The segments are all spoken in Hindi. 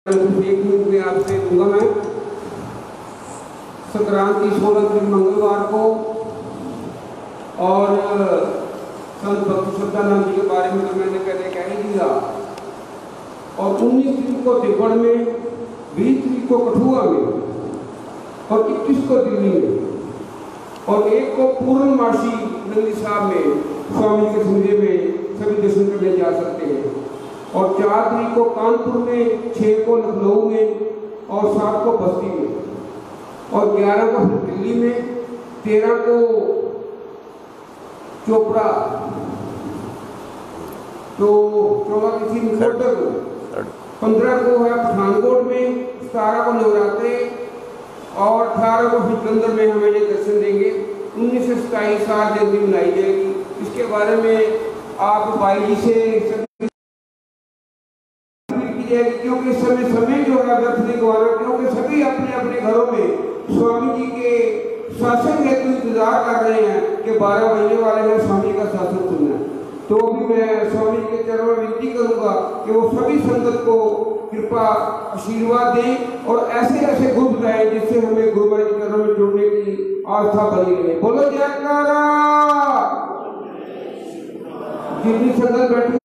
एक मिनट में आपसे दूंगा मैं। संक्रांति 16 दिन मंगलवार को और संत भक्त श्रद्धानंद जी के बारे में तो मैंने पहले कह ही दिया। और 19 तारीख को दिब्बड़ में, 20 तारीख को कठुआ में और 21 को दिल्ली में और 1 को पूर्णमासी नंदी साहब में स्वामी के संजय में सभी दर्शन करने जा सकते हैं। और 4 तारीख को कानपुर में, 6 को लखनऊ में और 7 को बस्ती में और 11 को फिर दिल्ली में, 13 को चोपड़ा, तो 14 किसी मुखोटर को, 15 को है पठानकोट में, 17 को नवरात्रे और 18 को फिर जलंधर में हमें ये दर्शन देंगे। 19 से 27 7 दिन भी मनाई जाएगी। इसके बारे में आप भाई जी से क्योंकि समय जो है व्यर्थ नहीं गवाना, क्योंकि सभी अपने अपने घरों में स्वामी जी के शासन हेतु इंतजार कर रहे हैं कि 12 महीने वाले हैं स्वामी का शासन सुनना। तो भी मैं स्वामी जी के चरणों में विनती करूंगा कि वो सभी संगत को कृपा आशीर्वाद दें और ऐसे ऐसे गुरु बताएं जिससे हमें गुरु महाराज के चरणों में जुड़ने की आस्था बनी रहे। बोलो जयकारा। जितनी संगत बैठी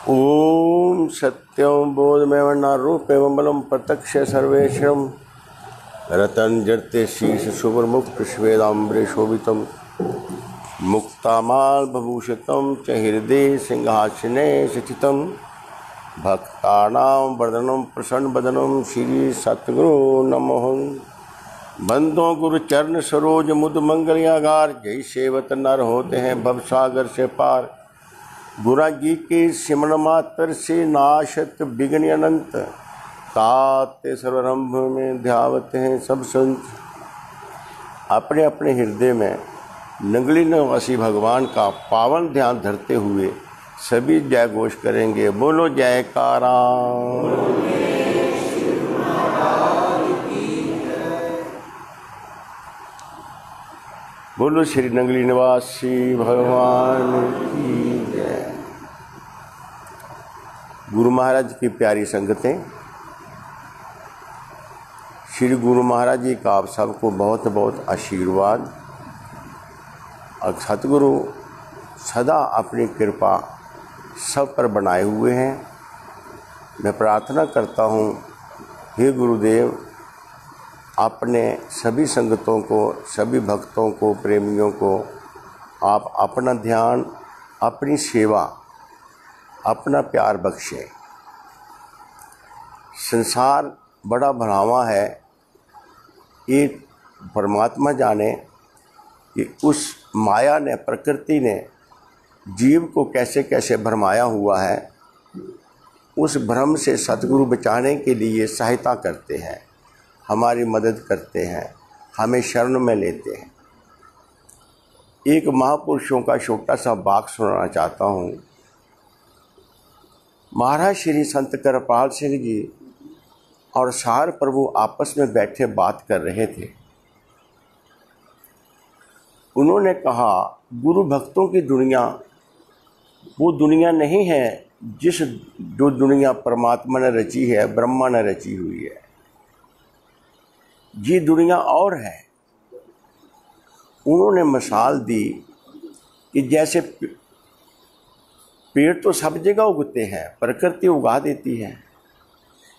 ओम सत्यं बोधमय रूपम बलम प्रत्यक्ष सर्वेश्वरम रतन जर्ते शीश शुभ्रमुक्त श्वेदाम्बरे शोभितम मुक्तामाल भभूषितम च हृदय सिंहासने स्थितम भक्तानां वरदनम प्रसन्न वदनम श्री सतगुरु नमः। बंदों गुरु चरण सरोज मुद मंगलियागार, जय सेवत नर होते हैं भवसागर से पार। गुरा जी के सिमरण मात्र से नाशत विघ्न अनंत, ताते सर्वरंभ में ध्यावत हैं सब संत। अपने अपने हृदय में नंगली निवासी भगवान का पावन ध्यान धरते हुए सभी जय घोष करेंगे। बोलो जयकारा। बोलो श्री नंगली निवासी भगवान की जय। गुरु महाराज की प्यारी संगतें, श्री गुरु महाराज जी का आप सबको बहुत बहुत आशीर्वाद। और सतगुरु सदा अपनी कृपा सब पर बनाए हुए हैं। मैं प्रार्थना करता हूँ, हे गुरुदेव, अपने सभी संगतों को, सभी भक्तों को, प्रेमियों को आप अपना ध्यान, अपनी सेवा, अपना प्यार बख्शे। संसार बड़ा भरावा है, ये परमात्मा जाने कि उस माया ने, प्रकृति ने जीव को कैसे कैसे भरमाया हुआ है। उस भ्रम से सतगुरु बचाने के लिए सहायता करते हैं, हमारी मदद करते हैं, हमें शरण में लेते हैं। एक महापुरुषों का छोटा सा वाक्य सुनाना चाहता हूँ। महाराज श्री संत कृपाल सिंह जी और सार प्रभु आपस में बैठे बात कर रहे थे। उन्होंने कहा, गुरु भक्तों की दुनिया वो दुनिया नहीं है जो दुनिया परमात्मा ने रची है, ब्रह्मा ने रची हुई है। ये दुनिया और है। उन्होंने मिसाल दी कि जैसे पेड़ तो सब जगह उगते हैं, प्रकृति उगा देती है,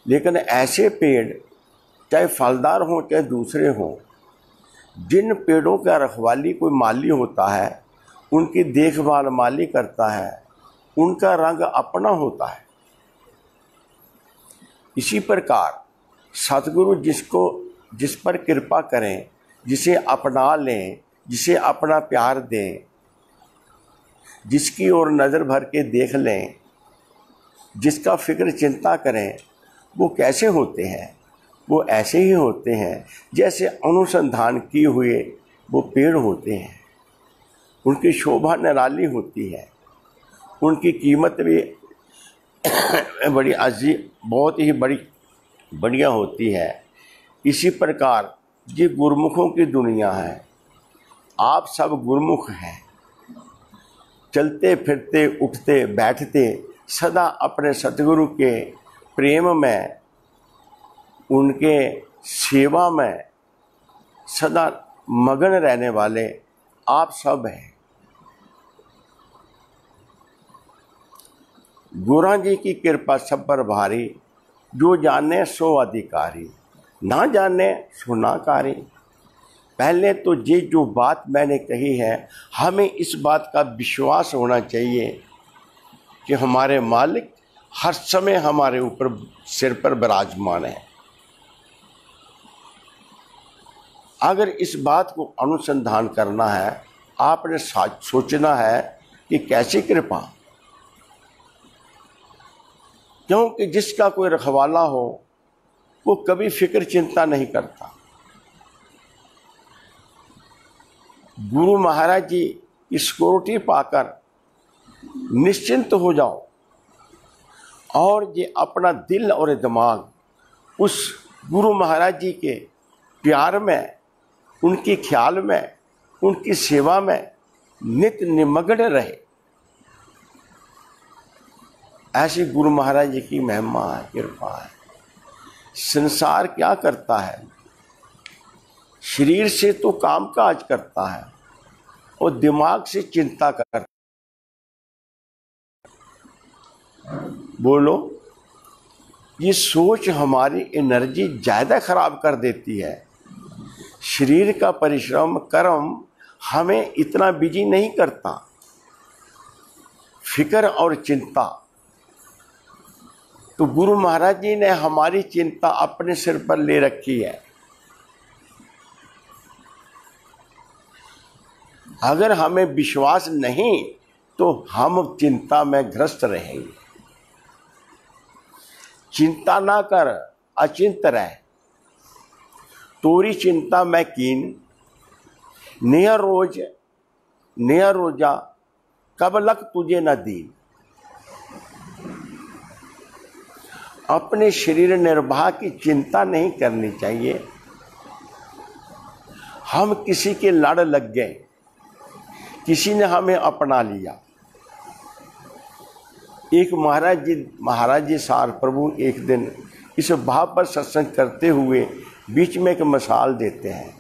लेकिन ऐसे पेड़ चाहे फलदार हों चाहे दूसरे हों, जिन पेड़ों का रखवाली कोई माली होता है, उनकी देखभाल माली करता है, उनका रंग अपना होता है। इसी प्रकार सतगुरु जिस पर कृपा करें, जिसे अपना लें, जिसे अपना प्यार दें, जिसकी ओर नज़र भर के देख लें, जिसका फिक्र चिंता करें, वो कैसे होते हैं? वो ऐसे ही होते हैं जैसे अनुसंधान किए हुए वो पेड़ होते हैं, उनकी शोभा निराली होती है, उनकी कीमत भी बड़ी अजीब, बहुत ही बड़ी बढ़िया होती है। इसी प्रकार ये गुरुमुखों की दुनिया है। आप सब गुरुमुख हैं, चलते फिरते उठते बैठते सदा अपने सतगुरु के प्रेम में, उनके सेवा में सदा मगन रहने वाले आप सब हैं। गुरु जी की कृपा सब पर भारी, जो जाने सो अधिकारी, ना जाने सो नाकारी। पहले तो ये जो बात मैंने कही है, हमें इस बात का विश्वास होना चाहिए कि हमारे मालिक हर समय हमारे ऊपर सिर पर विराजमान है। अगर इस बात को अनुसंधान करना है, आपने सोचना है कि कैसी कृपा, क्योंकि जिसका कोई रखवाला हो वो कभी फिक्र चिंता नहीं करता। गुरु महाराज जी की सिक्योरिटी पाकर निश्चिंत हो जाओ और ये अपना दिल और दिमाग उस गुरु महाराज जी के प्यार में, उनके ख्याल में, उनकी सेवा में नित निमग्न रहे। ऐसी गुरु महाराज जी की महिमा है, कृपा है। संसार क्या करता है, शरीर से तो काम काज करता है और दिमाग से चिंता करता है। बोलो, ये सोच हमारी एनर्जी ज्यादा खराब कर देती है। शरीर का परिश्रम कर्म हमें इतना बिजी नहीं करता। फिक्र और चिंता, तो गुरु महाराज जी ने हमारी चिंता अपने सिर पर ले रखी है। अगर हमें विश्वास नहीं तो हम चिंता में ग्रस्त रहेंगे। चिंता ना कर, अचिंत रह, तोरी चिंता मैं कीन, नया रोज नया रोजा कब लक तुझे न दीन। अपने शरीर निर्वाह की चिंता नहीं करनी चाहिए। हम किसी के लड़ लग गए, किसी ने हमें अपना लिया। एक महाराज जी सार प्रभु एक दिन इस भाव पर सत्संग करते हुए बीच में एक मिसाल देते हैं।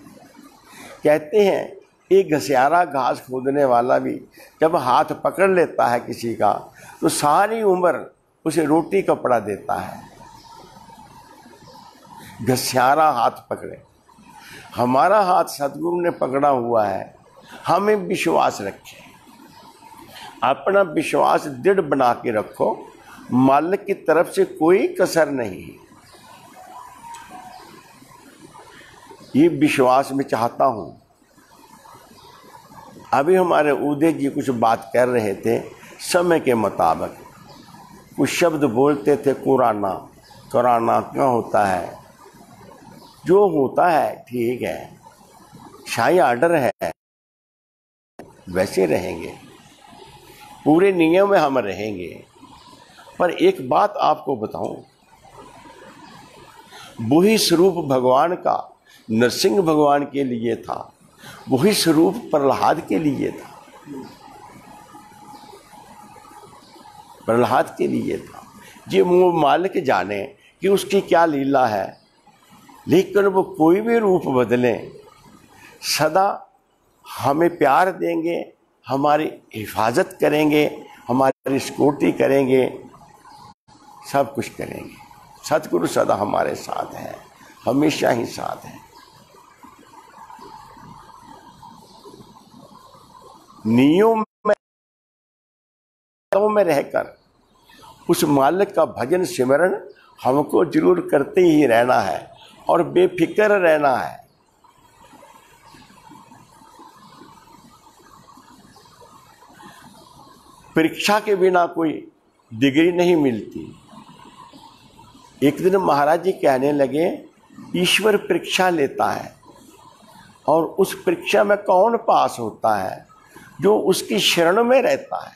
कहते हैं, एक घसियारा घास खोदने वाला भी जब हाथ पकड़ लेता है किसी का, तो सारी उम्र उसे रोटी कपड़ा देता है। घसियारा हाथ पकड़े, हमारा हाथ सतगुरु ने पकड़ा हुआ है। हमें विश्वास रखें, अपना विश्वास दृढ़ बना के रखो। मालिक की तरफ से कोई कसर नहीं। ये विश्वास मैं चाहता हूं। अभी हमारे उदय जी कुछ बात कर रहे थे, समय के मुताबिक कुछ शब्द बोलते थे। कुराना कुराना क्या होता है, जो होता है ठीक है, शाही आर्डर है, वैसे रहेंगे, पूरे नियम में हम रहेंगे। पर एक बात आपको बताऊं, वही स्वरूप भगवान का नरसिंह भगवान के लिए था, वही स्वरूप प्रहलाद के लिए था, प्रहलाद के लिए था। ये वो मालिक जाने कि उसकी क्या लीला है, लेकिन वो कोई भी रूप बदले सदा हमें प्यार देंगे, हमारी हिफाजत करेंगे, हमारी सिक्योरिटी करेंगे, सब कुछ करेंगे। सतगुरु सदा हमारे साथ है, हमेशा ही साथ है। नियम में रहकर उस मालिक का भजन सिमरन हमको जरूर करते ही रहना है और बेफिक्र रहना है। परीक्षा के बिना कोई डिग्री नहीं मिलती। एक दिन महाराज जी कहने लगे, ईश्वर परीक्षा लेता है और उस परीक्षा में कौन पास होता है? जो उसकी शरण में रहता है।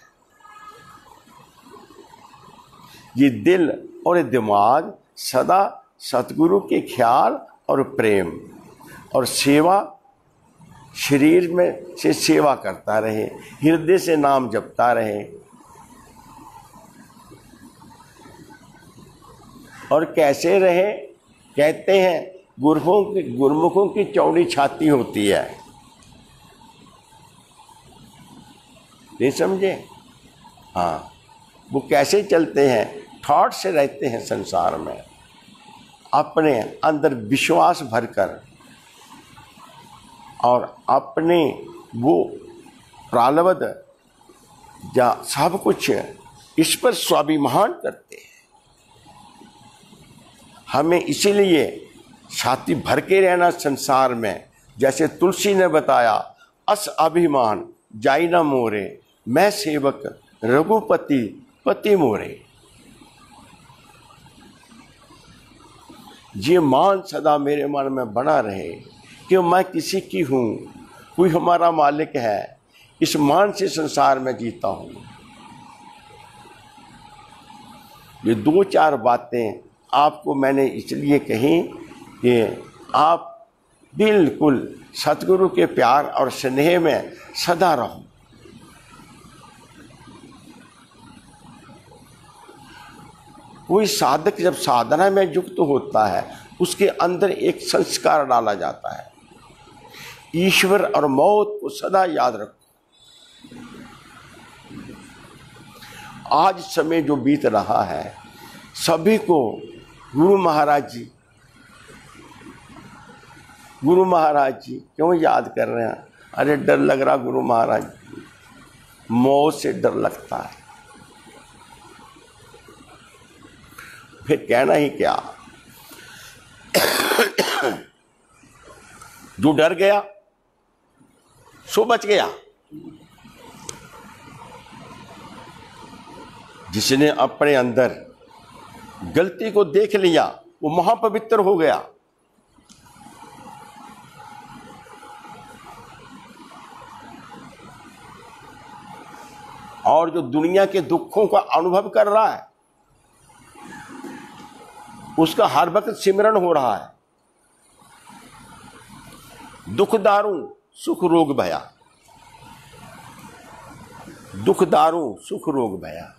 ये दिल और ये दिमाग सदा सतगुरु के ख्याल और प्रेम और सेवा, शरीर में से सेवा करता रहे, हृदय से नाम जपता रहे। और कैसे रहे? कहते हैं गुरमुखों की चौड़ी छाती होती है। नहीं समझे? हाँ, वो कैसे चलते हैं? थॉट से रहते हैं संसार में, अपने अंदर विश्वास भरकर और अपने वो प्रालब्ध या सब कुछ इस पर स्वाभिमान करते हैं। हमें इसीलिए छाती भर के रहना संसार में। जैसे तुलसी ने बताया, अस अभिमान जाई न मोरे, मैं सेवक रघुपति पति मोरे। ये मान सदा मेरे मन में बना रहे कि मैं किसी की हूँ, कोई हमारा मालिक है। इस मान से संसार में जीता हूँ। ये दो चार बातें आपको मैंने इसलिए कही कि आप बिल्कुल सतगुरु के प्यार और स्नेह में सदा रहो। कोई साधक जब साधना में युक्त होता है, उसके अंदर एक संस्कार डाला जाता है, ईश्वर और मौत को सदा याद रखो। आज समय जो बीत रहा है, सभी को गुरु महाराज जी क्यों याद कर रहे हैं? अरे डर लग रहा गुरु महाराज, मौत से डर लगता है। फिर कहना ही क्या। जो डर गया सो बच गया। जिसने अपने अंदर गलती को देख लिया, वो महापवित्र हो गया। और जो दुनिया के दुखों का अनुभव कर रहा है, उसका हर वक्त सिमरन हो रहा है, दुख दारू सुख रोग भया, दुख दारू सुख रोग भया।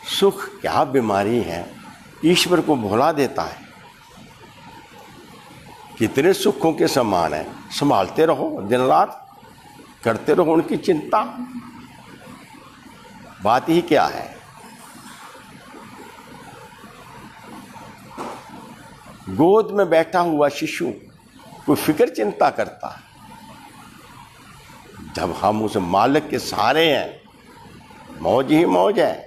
सुख क्या बीमारी है, ईश्वर को भुला देता है। कितने सुखों के समान है, संभालते रहो, दिन रात करते रहो उनकी चिंता। बात ही क्या है। गोद में बैठा हुआ शिशु कोई फिक्र चिंता करता है। जब हम उस मालिक के सहारे हैं, मौज ही मौज है।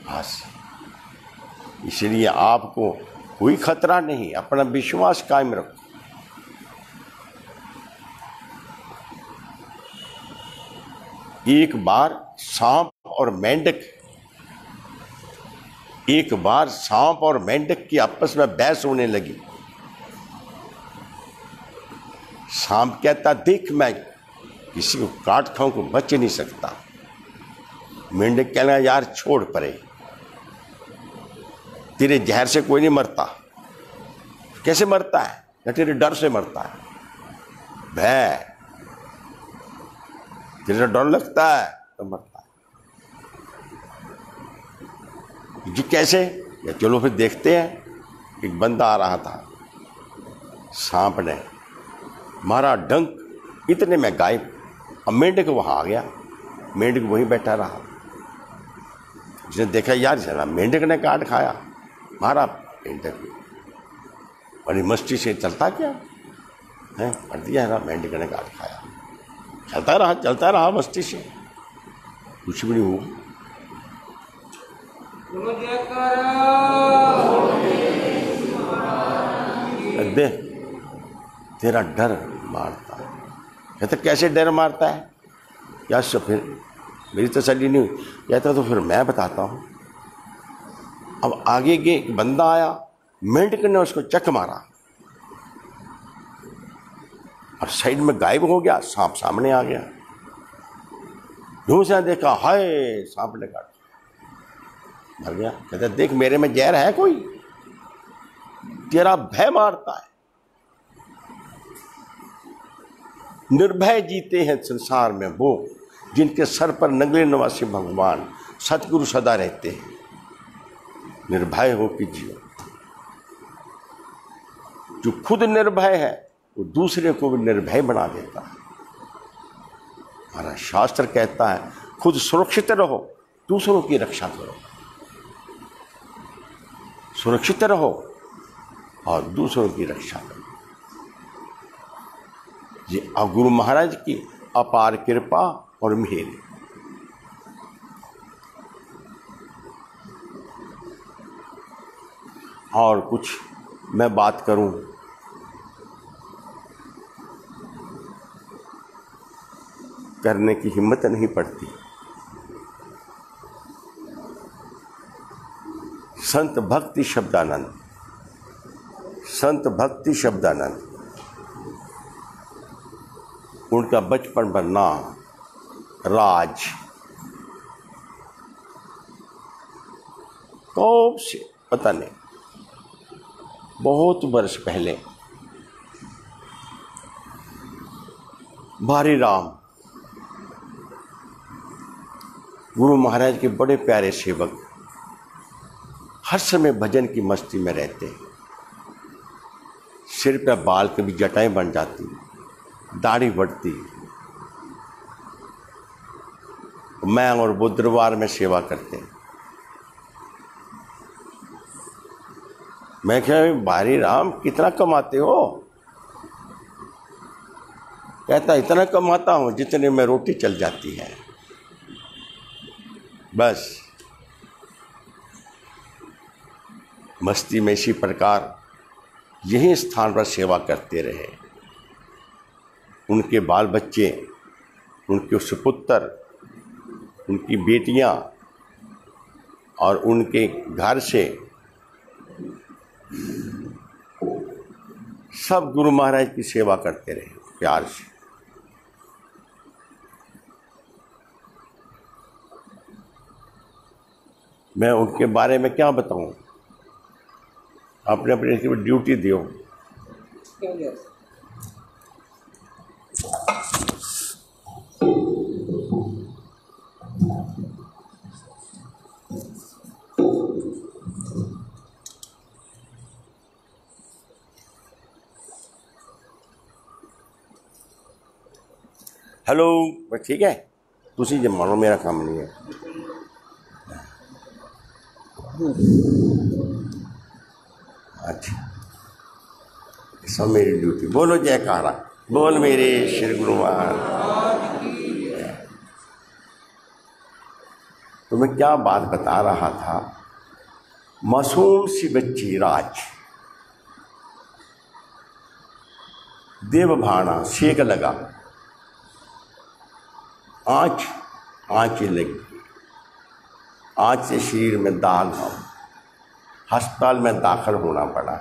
बस इसलिए आपको कोई खतरा नहीं, अपना विश्वास कायम रखो। एक बार सांप और मेंढक की आपस में बहस होने लगी। सांप कहता, देख मैं किसी को काट खाऊं को बच नहीं सकता। मेंढक कहना, यार छोड़ परे, तेरे जहर से कोई नहीं मरता। कैसे मरता है? या तेरे डर से मरता है। भय, तेरे डर लगता है तो मरता है। जी कैसे? या चलो फिर देखते हैं। एक बंदा आ रहा था, सांप ने मारा डंक, इतने में गायब। अब मेंढक वहां आ गया, मेंढक वहीं बैठा रहा। जिसने देखा, यार जरा मेंढक ने काट खाया, मारा मेंढक, बड़ी मस्ती से चलता क्या है, कर दिया है, मेंढक ने काट खाया। चलता रहा मस्ती से, कुछ भी नहीं हुआ। दे तेरा डर मारता है। कहता, कैसे डर मारता है? क्या फिर मेरी तसल्ली नहीं हुई। कहता, तो फिर मैं बताता हूँ। अब आगे के एक बंदा आया, मेंढक ने उसको चक मारा और साइड में गायब हो गया। सांप सामने आ गया, ढूंढा देखा, हाय सांप ने काट मर गया। कहता देख मेरे में जहर है कोई, तेरा भय मारता है। निर्भय जीते हैं संसार में वो जिनके सर पर नगले निवासी भगवान सतगुरु सदा रहते हैं। निर्भय हो कि जियो। जो खुद निर्भय है वो दूसरे को भी निर्भय बना देता है। हमारा शास्त्र कहता है खुद सुरक्षित रहो, दूसरों की रक्षा करो। सुरक्षित रहो और दूसरों की रक्षा करो। ये गुरु महाराज की अपार कृपा और मेहर। और कुछ मैं बात करूं, करने की हिम्मत नहीं पड़ती। संत भक्ति शब्दानंद, संत भक्ति शब्दानंद, उनका बचपन बनना राज कब से पता नहीं, बहुत वर्ष पहले भारी राम गुरु महाराज के बड़े प्यारे सेवक हर समय भजन की मस्ती में रहते हैं। सिर पे बाल कभी जटाएं बन जाती, दाढ़ी बढ़ती। मैं और बुधवार में सेवा करते हैं। मैं क्या भारी राम कितना कमाते हो? कहता इतना कमाता हूं जितने में रोटी चल जाती है बस। मस्ती में इसी प्रकार यही स्थान पर सेवा करते रहे। उनके बाल बच्चे, उनके सुपुत्र, उनकी बेटियां और उनके घर से सब गुरु महाराज की सेवा करते रहे प्यार से। मैं उनके बारे में क्या बताऊं, अपने अपने ड्यूटी दियो। हेलो, बस ठीक है, तुसी जब मानो, मेरा काम नहीं है। अच्छा, सब मेरी ड्यूटी। बोलो जयकारा, बोल मेरे श्री गुरु महाराज। तो मैं क्या बात बता रहा था, मासूम सी बच्ची राज, देव भाना, सेक लगा, आँच लगी, आँच से शरीर में दाग हो, अस्पताल में दाखिल होना पड़ा।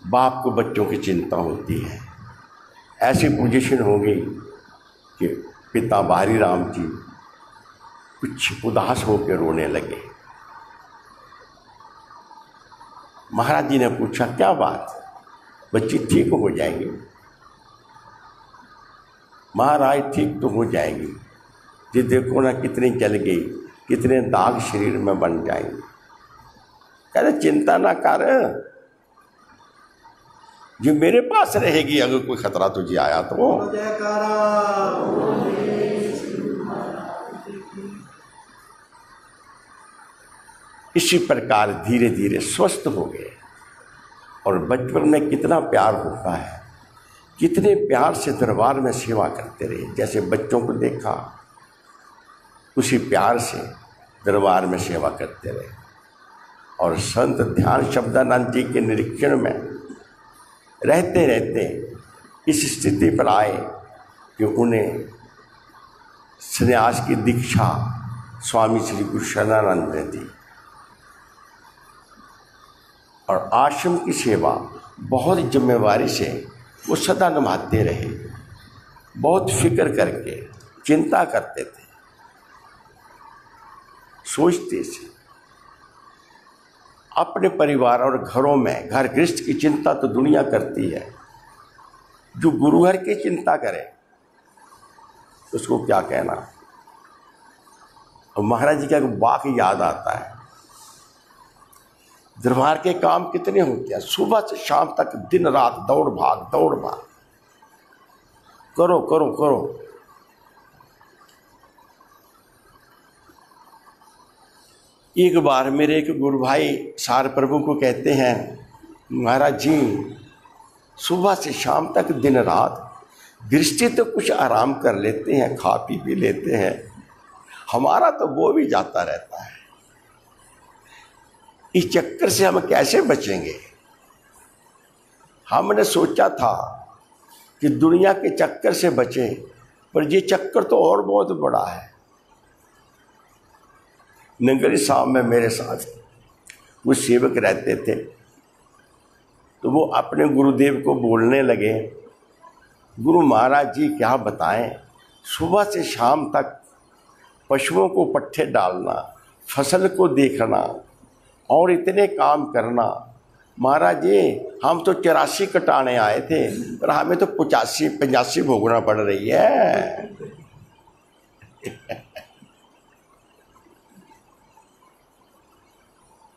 बाप को बच्चों की चिंता होती है। ऐसी पोजीशन हो गई कि पिता भारी राम जी कुछ उदास होकर रोने लगे। महाराज जी ने पूछा क्या बात, बच्ची ठीक हो जाएगी? महाराज ठीक तो हो जाएगी, ये देखो ना कितनी जल गई, कितने दाग शरीर में बन जाएंगे। कहते चिंता ना कर, जो मेरे पास रहेगी, अगर कोई खतरा तुझे आया तो। इसी प्रकार धीरे धीरे स्वस्थ हो गए। और बचपन में कितना प्यार होता है, कितने प्यार से दरबार में सेवा करते रहे। जैसे बच्चों को देखा उसी प्यार से दरबार में सेवा करते रहे। और संत ध्यान शब्दानंद जी के निरीक्षण में रहते रहते इस स्थिति पर आए कि उन्हें संन्यास की दीक्षा स्वामी श्री गुरु शरणानंद ने दी। और आश्रम की सेवा बहुत जिम्मेवारी से वो सदा निभाते रहे, बहुत फिक्र करके चिंता करते थे, सोचते थे। अपने परिवार और घरों में घर गृहस्थ की चिंता तो दुनिया करती है, जो गुरुहर की चिंता करे उसको क्या कहना। और महाराज जी का एक वाक्य याद आता है, दरबार के काम कितने होते हैं, सुबह से शाम तक दिन रात दौड़ भाग करो करो करो। एक बार मेरे एक गुरु भाई सार प्रभु को कहते हैं, महाराज जी सुबह से शाम तक दिन रात गृहस्थी तो कुछ आराम कर लेते हैं, खा पी भी लेते हैं, हमारा तो वो भी जाता रहता है। इस चक्कर से हम कैसे बचेंगे। हमने सोचा था कि दुनिया के चक्कर से बचें, पर ये चक्कर तो और बहुत बड़ा है। नंगली साहब में मेरे साथ वो सेवक रहते थे, तो वो अपने गुरुदेव को बोलने लगे, गुरु महाराज जी क्या बताएं, सुबह से शाम तक पशुओं को पट्ठे डालना, फसल को देखना और इतने काम करना। महाराज जी हम तो 84 कटाने आए थे, पर हमें तो 85 भोगना पड़ रही है।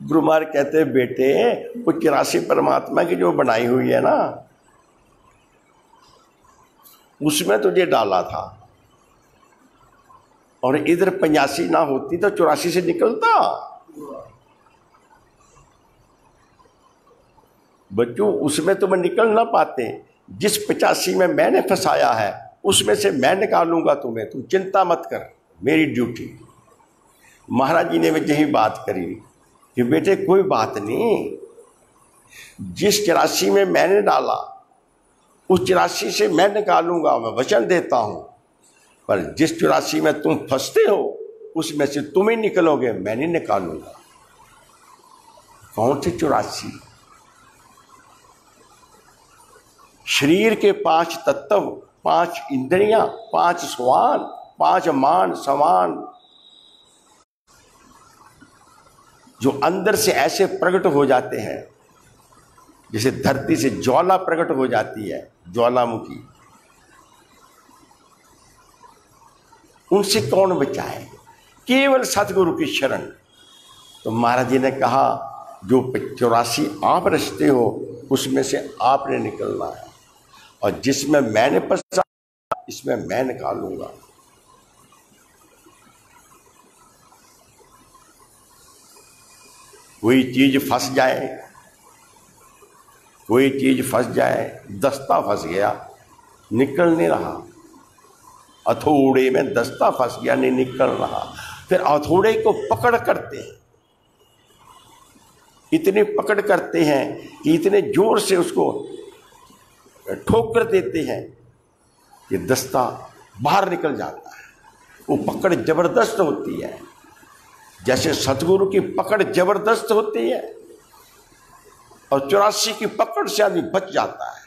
गुरु महाराज कहते बेटे वो 84 परमात्मा की जो बनाई हुई है ना, उसमें तुझे डाला था, और इधर 85 ना होती तो 84 से निकलता। बच्चों उसमें तुम निकल ना पाते, जिस 85 में मैंने फंसाया है उसमें से मैं निकालूंगा तुम्हें, तुम चिंता मत कर, मेरी ड्यूटी। महाराज जी ने भी यही बात करी कि बेटे कोई बात नहीं, जिस 84 में मैंने डाला उस 84 से मैं निकालूंगा, मैं वचन देता हूं। पर जिस 84 में तुम फंसते हो उसमें से तुम ही निकलोगे, मैं नहीं निकालूंगा। कौन से 84? शरीर के 5 तत्व, 5 इंद्रियां, 5 स्वान, 5 मान समान, जो अंदर से ऐसे प्रकट हो जाते हैं जैसे धरती से ज्वाला प्रकट हो जाती है, ज्वालामुखी। उनसे कौन बचाए? केवल सतगुरु की शरण। तो महाराज जी ने कहा जो 84 आप रचते हो उसमें से आपने निकलना है, और जिसमें मैंने फंसा इसमें मैं निकालूंगा। कोई चीज फंस जाए, दस्ता फंस गया, निकल नहीं रहा। हथौड़े में दस्ता फंस गया, नहीं निकल रहा। फिर हथौड़े को पकड़ करते हैं, इतनी पकड़ करते हैं कि इतने जोर से उसको ठोकर देते हैं कि दस्ता बाहर निकल जाता है। वो पकड़ जबरदस्त होती है, जैसे सतगुरु की पकड़ जबरदस्त होती है, और 84 की पकड़ से आदमी बच जाता है।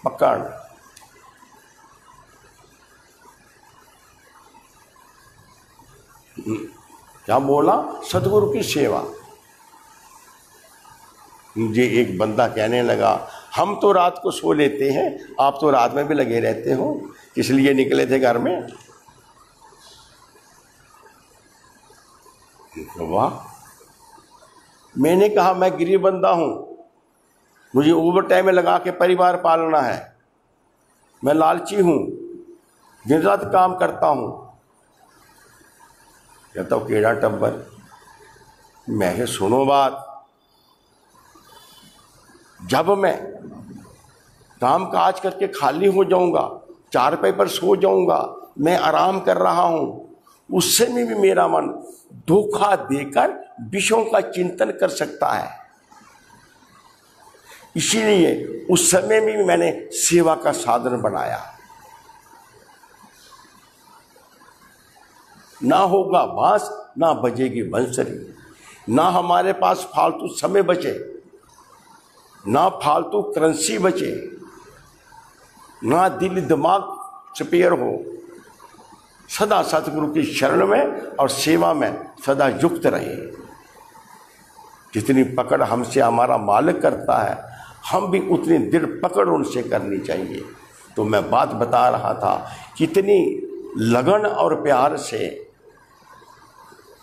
पकड़ क्या बोला? सतगुरु की सेवा। मुझे एक बंदा कहने लगा, हम तो रात को सो लेते हैं, आप तो रात में भी लगे रहते हो, इसलिए निकले थे घर में। वाह! मैंने कहा मैं गरीब बंदा हूं, मुझे ओवर टाइम में लगा के परिवार पालना है, मैं लालची हूं, दिन रात काम करता हूं। कहता हूं केड़ा टब्बर? मैं कहा सुनो बात, जब मैं काम काज करके खाली हो जाऊंगा, चारपाई पर सो जाऊंगा, मैं आराम कर रहा हूं, उस समय भी मेरा मन धोखा देकर विषयों का चिंतन कर सकता है। इसीलिए उस समय भी मैंने सेवा का साधन बनाया। ना होगा बांस, ना बजेगी बंसरी, ना हमारे पास फालतू समय बचे, ना फालतू करेंसी बचे, ना दिल दिमाग स्पेयर हो। सदा सतगुरु की शरण में और सेवा में सदा युक्त रहे। जितनी पकड़ हमसे हमारा मालिक करता है, हम भी उतनी दृढ़ पकड़ उनसे करनी चाहिए। तो मैं बात बता रहा था, कितनी लगन और प्यार से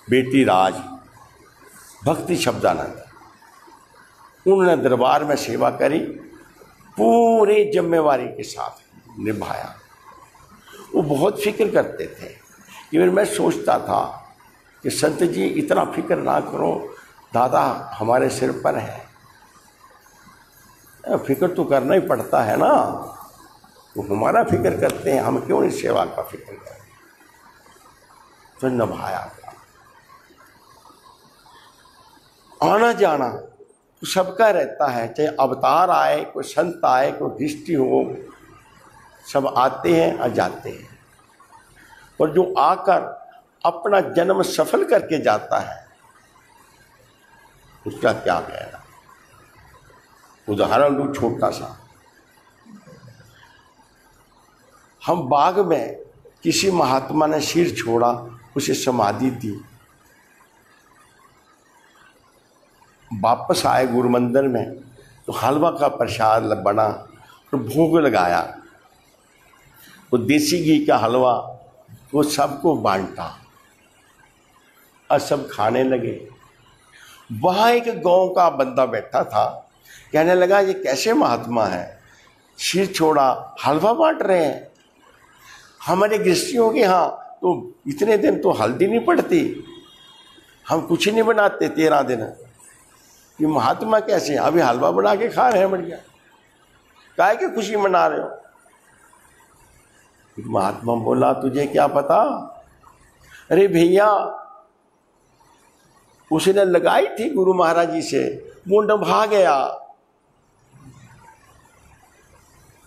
बेटी राज भक्ति शब्दानंद उन्होंने दरबार में सेवा करी, पूरी जिम्मेवारी के साथ निभाया। वो बहुत फिक्र करते थे कि मैं सोचता था कि संत जी इतना फिक्र ना करो, दादा हमारे सिर पर है, फिक्र तो करना ही पड़ता है ना, तो हमारा फिक्र करते हैं, हम क्यों इस सेवा का फिक्र करें। तो निभाया। आना जाना तो सबका रहता है, चाहे अवतार आए, कोई संत आए, कोई दृष्टि हो, सब आते हैं और जाते हैं। और जो आकर अपना जन्म सफल करके जाता है, उसका क्या कहना। उदाहरण लूं छोटा सा, हम बाग में किसी महात्मा ने सिर छोड़ा, उसे समाधि दी, वापस आए गुरु मंदिर में तो हलवा का प्रसाद बना और भोग लगाया। वो देसी घी का हलवा वो सबको बांटा और सब खाने लगे। वहाँ एक गांव का बंदा बैठा था, कहने लगा ये कैसे महात्मा है, सिर छोड़ा हलवा बांट रहे हैं। हमारे गृहस्थियों के यहाँ तो इतने दिन तो हल्दी नहीं पड़ती, हम कुछ नहीं बनाते 13 दिन। ये महात्मा कैसे अभी हलवा बना के खा रहे हैं, बढ़िया, काहे की खुशी मना रहे हो। महात्मा बोला तुझे क्या पता, अरे भैया उसने लगाई थी गुरु महाराज जी से, वो निभा गया,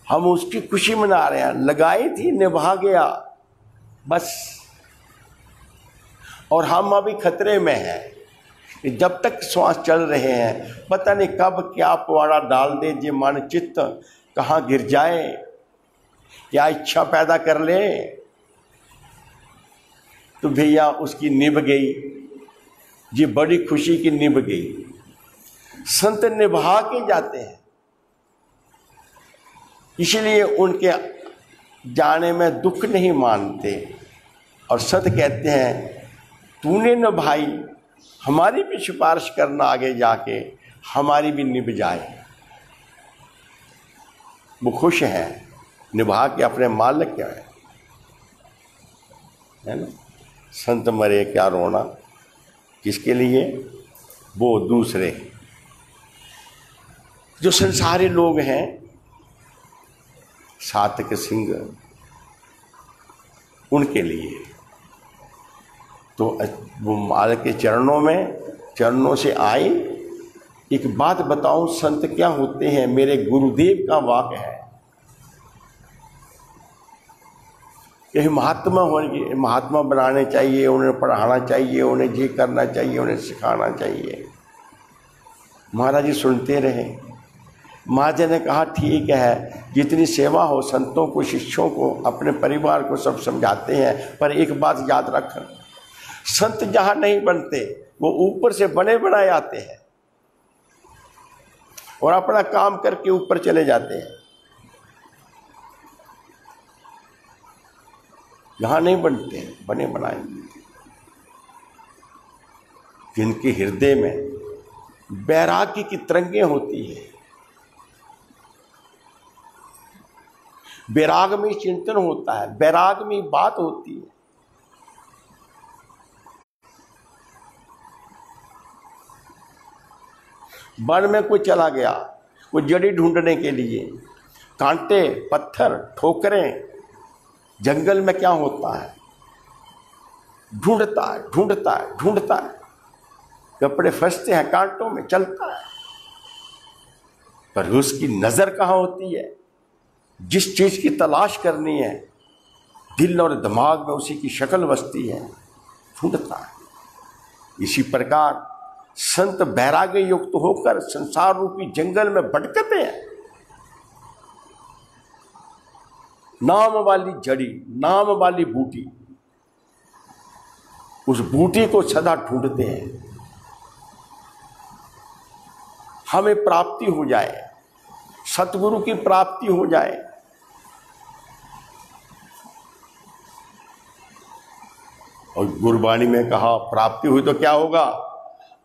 हम उसकी खुशी मना रहे हैं। लगाई थी, निभा गया बस। और हम अभी खतरे में हैं, जब तक श्वास चल रहे हैं पता नहीं कब क्या पवाड़ा डाल दे, जे मन चित्त कहाँ गिर जाए, क्या इच्छा पैदा कर ले। तो भैया उसकी निभ गई, ये बड़ी खुशी की निभ गई। संत निभा के जाते हैं, इसलिए उनके जाने में दुख नहीं मानते। और संत कहते हैं तूने निभाई, हमारी भी सिफारिश करना आगे जाके, हमारी भी निभ जाए। वो खुश हैं निभा के अपने मालिक क्या है ना। संत मरे क्या रोना, किसके लिए, वो दूसरे जो संसारी लोग हैं, सातक सिंह, उनके लिए। तो वो माल के चरणों में, चरणों से आए। एक बात बताऊं, संत क्या होते हैं, मेरे गुरुदेव का वाक्य है। यही महात्मा होंगे, महात्मा बनाने चाहिए, उन्हें पढ़ाना चाहिए, उन्हें ये करना चाहिए, उन्हें सिखाना चाहिए। महाराज जी सुनते रहे। महाराज जी ने कहा ठीक है, जितनी सेवा हो संतों को, शिष्यों को, अपने परिवार को सब समझाते हैं, पर एक बात याद रख, संत जहां नहीं बनते वो ऊपर से बने बनाए आते हैं और अपना काम करके ऊपर चले जाते हैं। यहां नहीं बनते हैं, बने बनाए। जिनके हृदय में वैराग्य की तरंगें होती है, वैराग में चिंतन होता है, वैराग में बात होती है। वन में कोई चला गया, कोई जड़ी ढूंढने के लिए, कांटे, पत्थर, ठोकरें, जंगल में क्या होता है, ढूंढता है, ढूंढता है, ढूंढता है, कपड़े फंसते हैं कांटों में, चलता है, पर उसकी नजर कहाँ होती है। जिस चीज की तलाश करनी है, दिल और दिमाग में उसी की शक्ल बसती है। ढूंढता है। इसी प्रकार संत वैराग्य युक्त होकर संसार रूपी जंगल में भटकते हैं। नाम वाली जड़ी, नाम वाली बूटी, उस बूटी को सदा ढूंढते हैं। हमें प्राप्ति हो जाए, सतगुरु की प्राप्ति हो जाए। और गुरबाणी में कहा प्राप्ति हुई तो क्या होगा?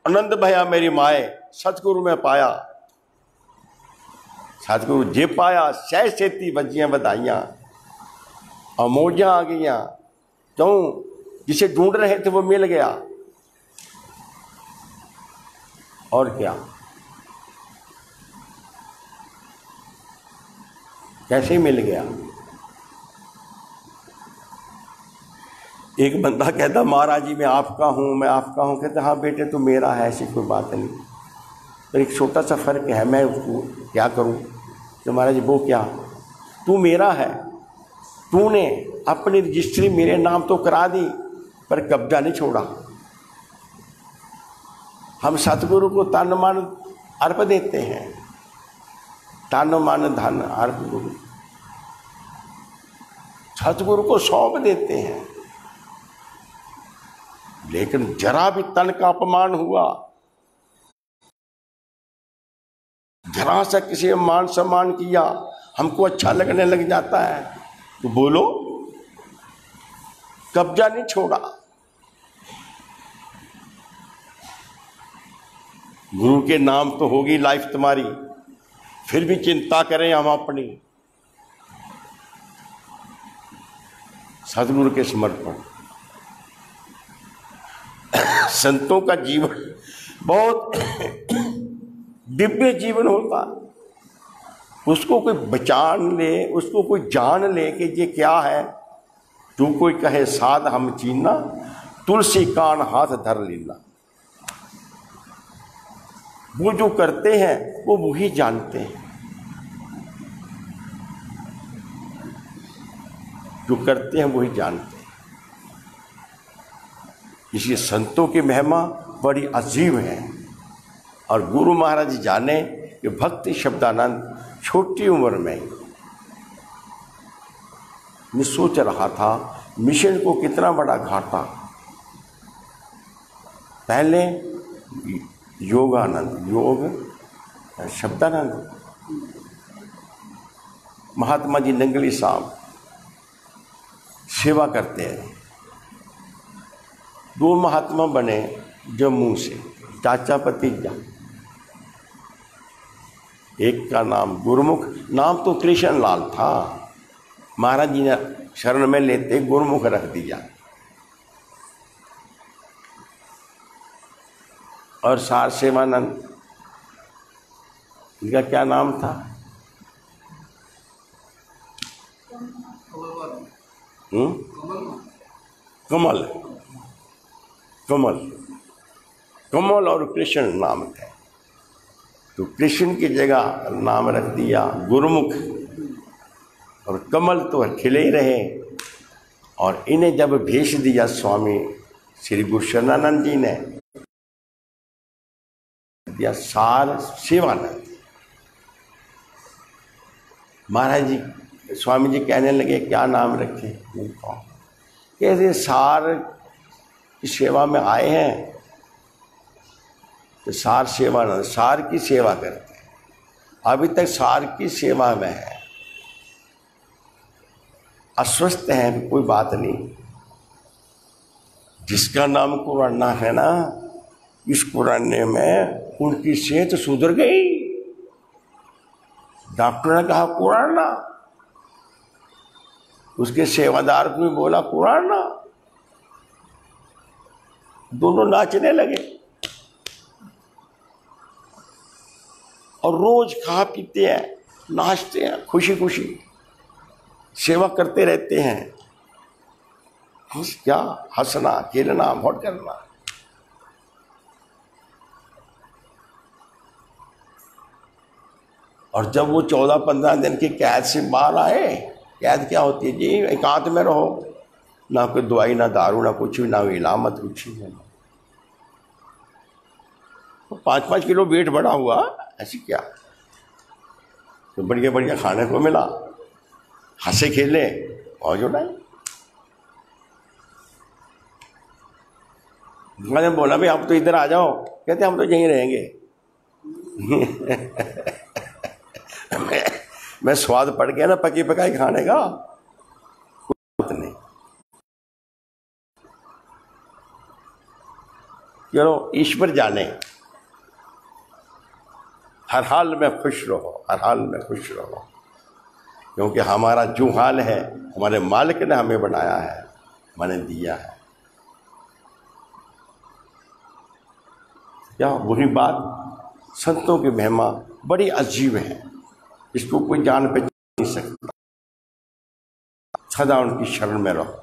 आनंद भया मेरी माए सतगुरु में पाया। सतगुरु जे पाया सह सेती बजियां बधाइयां, और मौजां आ गईयां। क्यों? जिसे ढूंढ रहे थे वो मिल गया। और क्या? कैसे मिल गया? एक बंदा कहता महाराज जी मैं आपका हूं, मैं आपका हूं। कहते हाँ बेटे तू मेरा है, ऐसी कोई बात नहीं, पर एक छोटा सा फर्क है, मैं उसको क्या करूं? तो महाराज जी वो क्या? तू मेरा है, तूने अपनी रजिस्ट्री मेरे नाम तो करा दी पर कब्जा नहीं छोड़ा। हम सतगुरु को तन मन अर्प देते हैं, तन मन धन अर्प गुरु, सतगुरु को सौंप देते हैं। लेकिन जरा भी तन का अपमान हुआ, जरा सा किसी मान सम्मान किया, हमको अच्छा लगने लग जाता है तो बोलो कब्जा नहीं छोड़ा। गुरु के नाम तो होगी लाइफ तुम्हारी, फिर भी चिंता करें हम अपनी। सतगुरु के समर्पण। संतों का जीवन बहुत दिव्य जीवन होता, उसको कोई पहचान ले, उसको कोई जान ले कि ये क्या है। तू कोई कहे साध हम चीना, तुलसी कान हाथ धर लीना। वो जो करते हैं वो वही जानते हैं, जो करते हैं वही जानते हैं। इसलिए संतों की महिमा बड़ी अजीब है। और गुरु महाराज जी जाने कि भक्ति शब्दानंद छोटी उम्र में मैं सोच रहा था मिशन को कितना बड़ा घाटा। पहले योगानंद, योग शब्दानंद, महात्मा जी नंगली साहब सेवा करते हैं। दो महात्मा बने जम्मू से, चाचा भतीजा। एक का नाम गुरुमुख, नाम तो कृष्ण लाल था, महाराज जी ने शरण में लेते गुरुमुख रख दिया। और सार सेवानंद, इनका क्या नाम था? कमल, कमल, कमल और कृष्ण नाम थे। तो कृष्ण की जगह नाम रख दिया गुरुमुख, और कमल तो खिले ही रहे। और इन्हें जब भेज दिया स्वामी श्री गुरु शरणानंद जी ने दिया सार सेवानंद। महाराज जी, स्वामी जी कहने लगे क्या नाम रखे? कैसे सार की सेवा में आए हैं तो सार सेवानंद, सार की सेवा करते हैं। अभी तक सार की सेवा में है, अस्वस्थ हैं, कोई बात नहीं। जिसका नाम कुराना है ना, इस कुराने में उनकी सेहत सुधर गई। डॉक्टर ने कहा कुराना, उसके सेवादार को भी बोला कुराना, दोनों नाचने लगे। और रोज खा पीते हैं, नाचते हैं, खुशी खुशी सेवा करते रहते हैं। क्या हंसना, खेलना, मौज करना। और जब वो 14-15 दिन की कैद से बाहर आए, कैद क्या होती है जी? एकांत में रहो, ना कोई दवाई, ना दारू, ना कुछ भी, ना इलामत, कुछ नहीं है। 5-5 किलो वेट बढ़ा हुआ, ऐसी क्या? तो बढ़िया बढ़िया खाने को मिला, हंसे खेले और जो नहीं। मैंने बोला भाई आप तो इधर आ जाओ, कहते हम तो यहीं रहेंगे। मैं स्वाद पड़ गया ना पकी पकाई खाने का, कुछ नहीं। चलो ईश्वर जाने, हर हाल में खुश रहो, हर हाल में खुश रहो, क्योंकि हमारा जो हाल है हमारे मालिक ने हमें बनाया है, मैंने दिया है। क्या वही बात, संतों की महिमा बड़ी अजीब है, इसको कोई जान पे नहीं सकता। सदा उनकी शरण में रहो।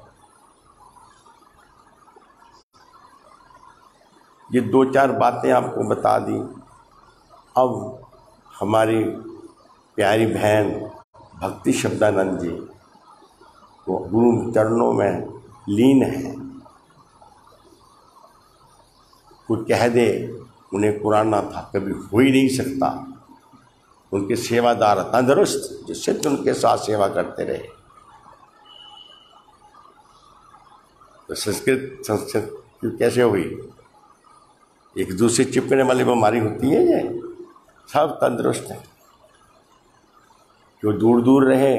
ये 2-4 बातें आपको बता दी। अब हमारी प्यारी बहन भक्ति शब्दानंद जी वो गुरु चरणों में लीन है। कोई कह दे उन्हें पुराना था, कभी हो ही नहीं सकता। उनके सेवादार तंदुरुस्त, जिससे उनके साथ सेवा करते रहे। तो संस्कृत कैसे हुई? एक दूसरे चिपकने वाली बीमारी होती है ये, सब तंदुरुस्त है। जो दूर दूर रहे,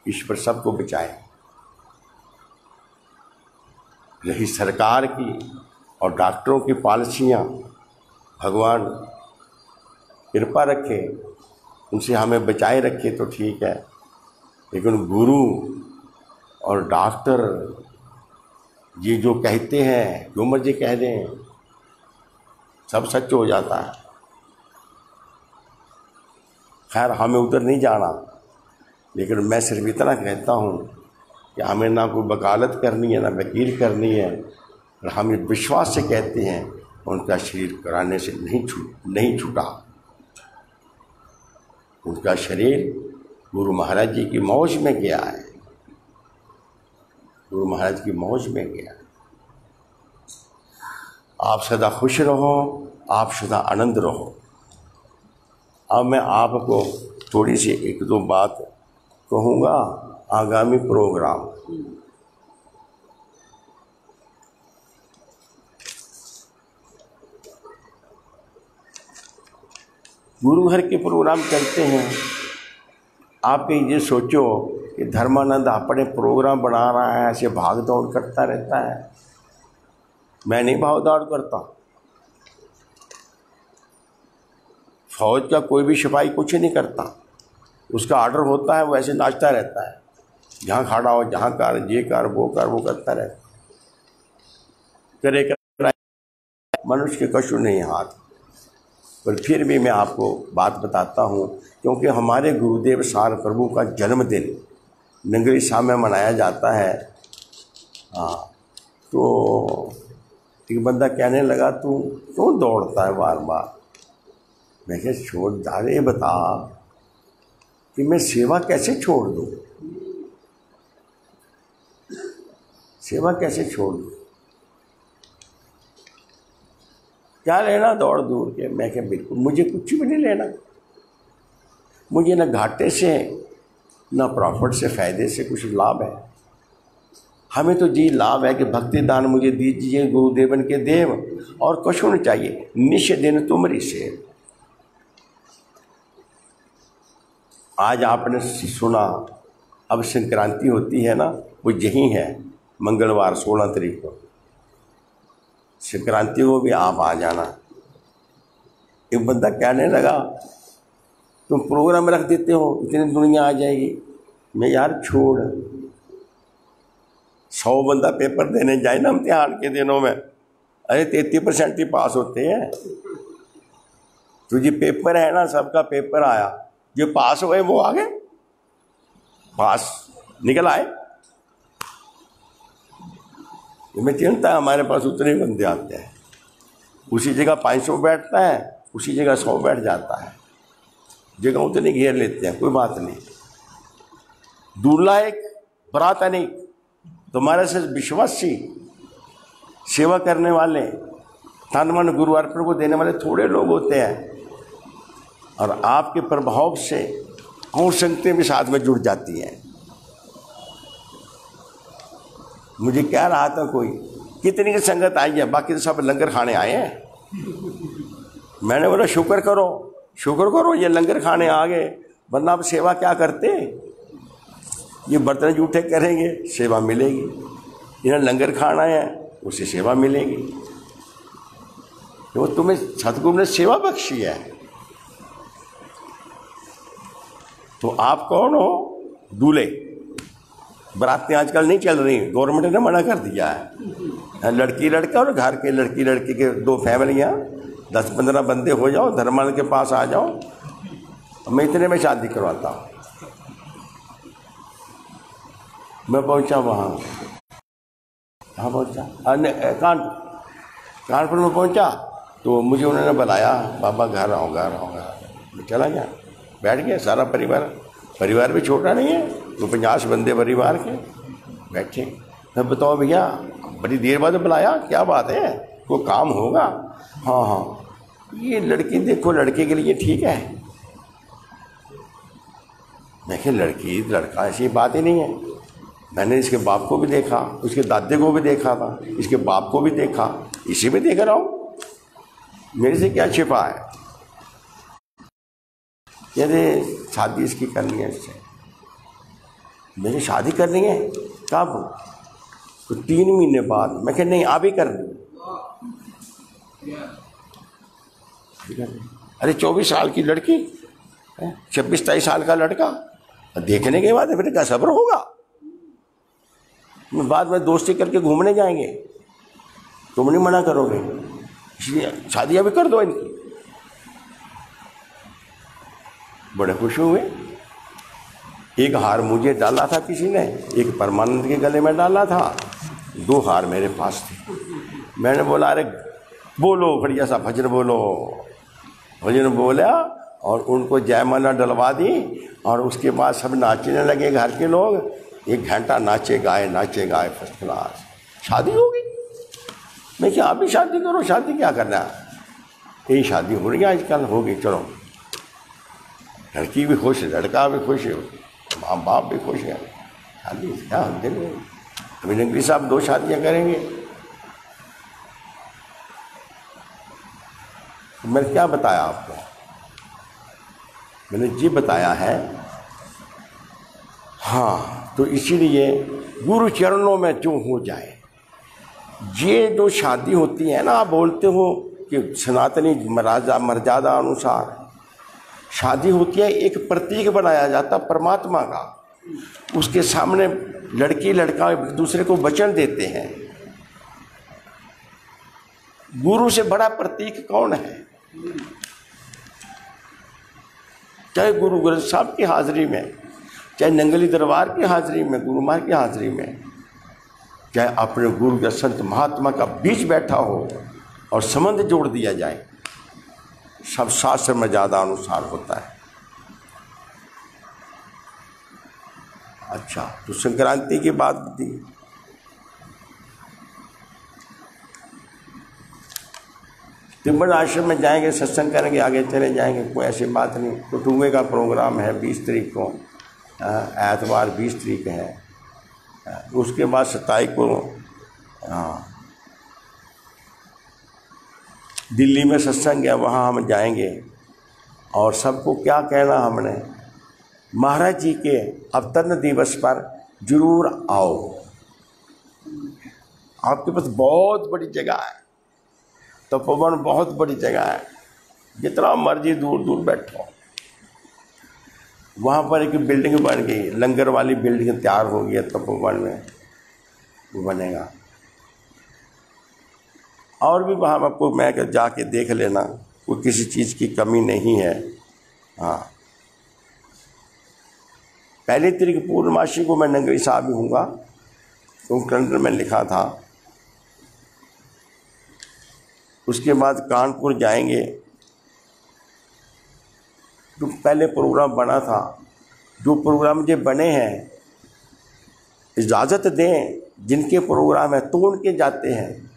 ईश्वर सबको बचाए। रही सरकार की और डॉक्टरों की पॉलिसियाँ, भगवान कृपा रखे, उनसे हमें बचाए रखे तो ठीक है, लेकिन गुरु और डॉक्टर ये जो कहते हैं, जो मर्जी कह दें, सब सच हो जाता है। खैर हमें उधर नहीं जाना, लेकिन मैं सिर्फ इतना कहता हूँ कि हमें ना कोई वकालत करनी है, ना वकील करनी है, और हम ये विश्वास से कहते हैं उनका शरीर कराने से नहीं छूटा। उनका शरीर गुरु महाराज जी की मौज में गया है, गुरु महाराज की मौज में गया। आप सदा खुश रहो, आप सदा आनंद रहो। अब मैं आपको थोड़ी सी 1-2 बात कहूँगा आगामी प्रोग्राम। गुरु घर के प्रोग्राम चलते हैं। आप कहीं ये सोचो कि धर्मानंद अपने प्रोग्राम बना रहा है, ऐसे भाग दौड़ करता रहता है। मैं नहीं भाग दौड़ करता। फौज का कोई भी सिपाही कुछ नहीं करता, उसका ऑर्डर होता है, वो ऐसे नाचता रहता है, जहाँ खड़ा हो, जहाँ कर, ये कर, वो करता रहता है। करे मनुष्य के कशु नहीं हाथ। पर फिर भी मैं आपको बात बताता हूँ, क्योंकि हमारे गुरुदेव सार प्रभु का जन्मदिन नंगली शाह में मनाया जाता है। हाँ, तो एक बंदा कहने लगा तू क्यों दौड़ता है बार बार? मैं कहा छोड़ दारे, बता कि मैं सेवा कैसे छोड़ दूँ, सेवा कैसे छोड़ दूँ? क्या लेना दौड़ दूर के? मैं क्या, बिल्कुल मुझे कुछ भी नहीं लेना। मुझे ना घाटे से ना प्रॉफिट से, फायदे से कुछ लाभ है। हमें तो जी लाभ है कि भक्ति दान मुझे दीजिए गुरुदेवन के देव, और कुछ नहीं चाहिए। निश दिन तुमरी से। आज आपने सुना, अब संक्रांति होती है ना, वो यही है मंगलवार 16 तारीख को। संक्रांति को भी आप आ जाना। एक बंदा कहने लगा तुम प्रोग्राम रख देते हो, इतनी दुनिया आ जाएगी। मैं यार छोड़, 100 बंदा पेपर देने जाए ना इम्तिहान के दिनों में, अरे 33% ही पास होते हैं। तो ये पेपर है ना, सबका पेपर आया, जो पास हुए वो आ गए, पास निकल आए। मैं चिंता, हमारे पास उतने बंदे आते हैं। उसी जगह 500 बैठता है, उसी जगह 100 बैठ जाता है, जगह उतनी घेर लेते हैं, कोई बात नहीं। दूल्हा एक, बारात अनेक। तुम्हारे से विश्वासी सेवा करने वाले, तन मन गुरु अर्पण को देने वाले थोड़े लोग होते हैं, और आपके प्रभाव से और संगतें भी साथ में जुड़ जाती हैं। मुझे कह रहा था कोई, कितनी की संगत आई है, बाकी तो सब लंगर खाने आए हैं। मैंने बोला शुक्र करो ये लंगर खाने आ गए, वरना आप सेवा क्या करते। ये बर्तन जूठे करेंगे, सेवा मिलेगी। इन्हें लंगर खाना है, उसे सेवा मिलेगी। तो तुम्हें सतगुरु ने सेवा बख्शी है, तो आप कौन हो? दूल्हे। बरातें आजकल नहीं चल रही, गवर्नमेंट ने मना कर दिया है। लड़की लड़का और घर के लड़की लड़की के 2 फैमिलियाँ 10-15 बंदे हो जाओ, धर्माल के पास आ जाओ, मैं इतने में शादी करवाता हूँ। मैं पहुँचा वहाँ, कहाँ पहुँचा, कानपुर में पहुँचा, तो मुझे उन्होंने बुलाया, बाबा घर आओ। मैं चला गया, बैठ गया। सारा परिवार भी छोटा नहीं है, तो 50 बंदे परिवार के बैठे। मैं बताओ भैया, बड़ी देर बाद बुलाया, क्या बात है, कोई काम होगा? हाँ, ये लड़की देखो, लड़के के लिए ठीक है। मैं कहा लड़की लड़का ऐसी बात ही नहीं है। मैंने इसके बाप को भी देखा, उसके दादे को भी देखा था, इसके बाप को भी देखा, इसी में देख रहा हूँ, मेरे से क्या छिपा है। कहते शादी इसकी करनी है इससे। मेरी शादी करनी है, कब? तो 3 महीने बाद। मैं कह नहीं, आप ही करनी। अरे 24 साल की लड़की, 26-23 साल का लड़का, देखने के बाद फिर क्या सब्र होगा? बाद में दोस्ती करके घूमने जाएंगे, तुम नहीं मना करोगे, इसलिए शादी अभी कर दो इनकी। बड़े खुश हुए। एक हार मुझे डाला था किसी ने, एक परमानंद के गले में डाला था, 2 हार मेरे पास थे। मैंने बोला अरे बोलो बढ़िया सा भजन बोलो। भजन बोला और उनको जयमाला डलवा दी, और उसके बाद सब नाचने लगे घर के लोग। 1 घंटा नाचे गाए फर्स्ट क्लास। शादी हो गई। मैं क्या, आप भी शादी करो, शादी क्या करना है, यही शादी हो रही है आजकल, हो गई, चलो। लड़की भी खुश है, लड़का भी खुश है, माँ बाप भी खुश है, शादी क्या दिन में। अभी नकवी साहब 2 शादियाँ करेंगे। तो मैंने क्या बताया आपको? मैंने जी बताया है। हाँ, तो इसीलिए गुरु चरणों में जो हो जाए। ये जो शादी होती है ना, आप बोलते हो कि सनातनी मर्यादा अनुसार शादी होती है, एक प्रतीक बनाया जाता परमात्मा का। उसके सामने लड़की लड़का एक दूसरे को वचन देते हैं। गुरु से बड़ा प्रतीक कौन है? चाहे गुरु ग्रंथ साहब की हाजिरी में, चाहे नंगली दरबार की हाजिरी में, गुरु महाराज की हाजिरी में, चाहे अपने गुरु या संत महात्मा का बीच बैठा हो और संबंध जोड़ दिया जाए, सब शास्त्र में ज़्यादा अनुसार होता है। अच्छा, तो संक्रांति की बात थी। तिब्बत आश्रम में जाएंगे, सत्संग करेंगे, आगे चले जाएंगे, कोई ऐसी बात नहीं। तो टूंगे का प्रोग्राम है 20 तारीख को, एतवार 20 तारीख है। उसके बाद 27 को दिल्ली में सत्संग है, वहाँ हम जाएंगे। और सबको क्या कहना हमने, महाराज जी के अवतरण दिवस पर जरूर आओ। आपके पास बहुत बड़ी जगह है, तपोवन बहुत बड़ी जगह है, जितना मर्जी दूर दूर बैठो। वहाँ पर एक बिल्डिंग बन गई, लंगर वाली बिल्डिंग तैयार हो गई है तपोवन में, वो बनेगा। और भी वहाँ आपको मैं जाके देख लेना, कोई किसी चीज़ की कमी नहीं है। हाँ, पहली तारीख पूर्णमासी को मैं नंगरी साहब ही हूँगा, तो कैलेंडर में लिखा था। उसके बाद कानपुर जाएंगे। जो पहले प्रोग्राम बना था, जो प्रोग्राम जो बने हैं, इजाज़त दें जिनके प्रोग्राम है तोड़ के जाते हैं,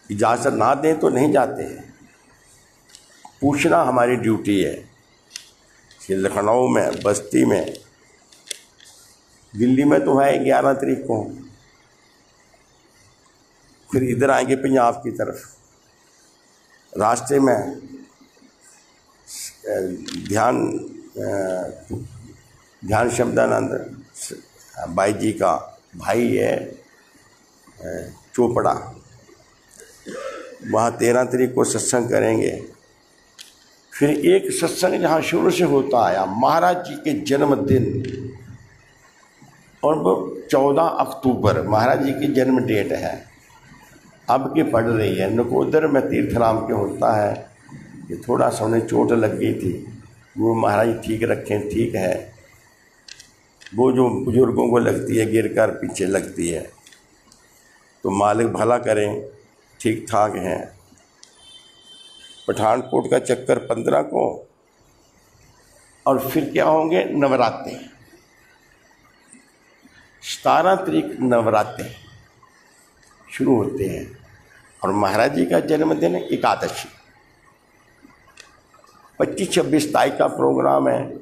इजाज़त ना दें तो नहीं जाते हैं। पूछना हमारी ड्यूटी है कि लखनऊ में, बस्ती में, दिल्ली में तो है 11 तारीख को, फिर इधर आएंगे पंजाब की तरफ। रास्ते में ध्यान शब्दानंद भाई जी का भाई है चोपड़ा, वहाँ 13 तारीख को सत्संग करेंगे। फिर एक सत्संग जहाँ शुरू से होता आया, महाराज जी के जन्मदिन, और वो 14 अक्टूबर महाराज जी की जन्म डेट है, अब की पड़ रही है। नकोदर में तीर्थराम के होता है कि थोड़ा सा उन्हें चोट लग गई थी, वो महाराज ठीक रखें, ठीक है। वो जो बुजुर्गों को लगती है गिरकर पीछे लगती है, तो मालिक भला करें, ठीक ठाक हैं। पठानकोट का चक्कर 15 को, और फिर क्या होंगे नवरात्रे, 17 तारीख नवरात्रे शुरू होते हैं, और महाराज जी का जन्मदिन है एकादशी। 25-26 तारीख का प्रोग्राम है।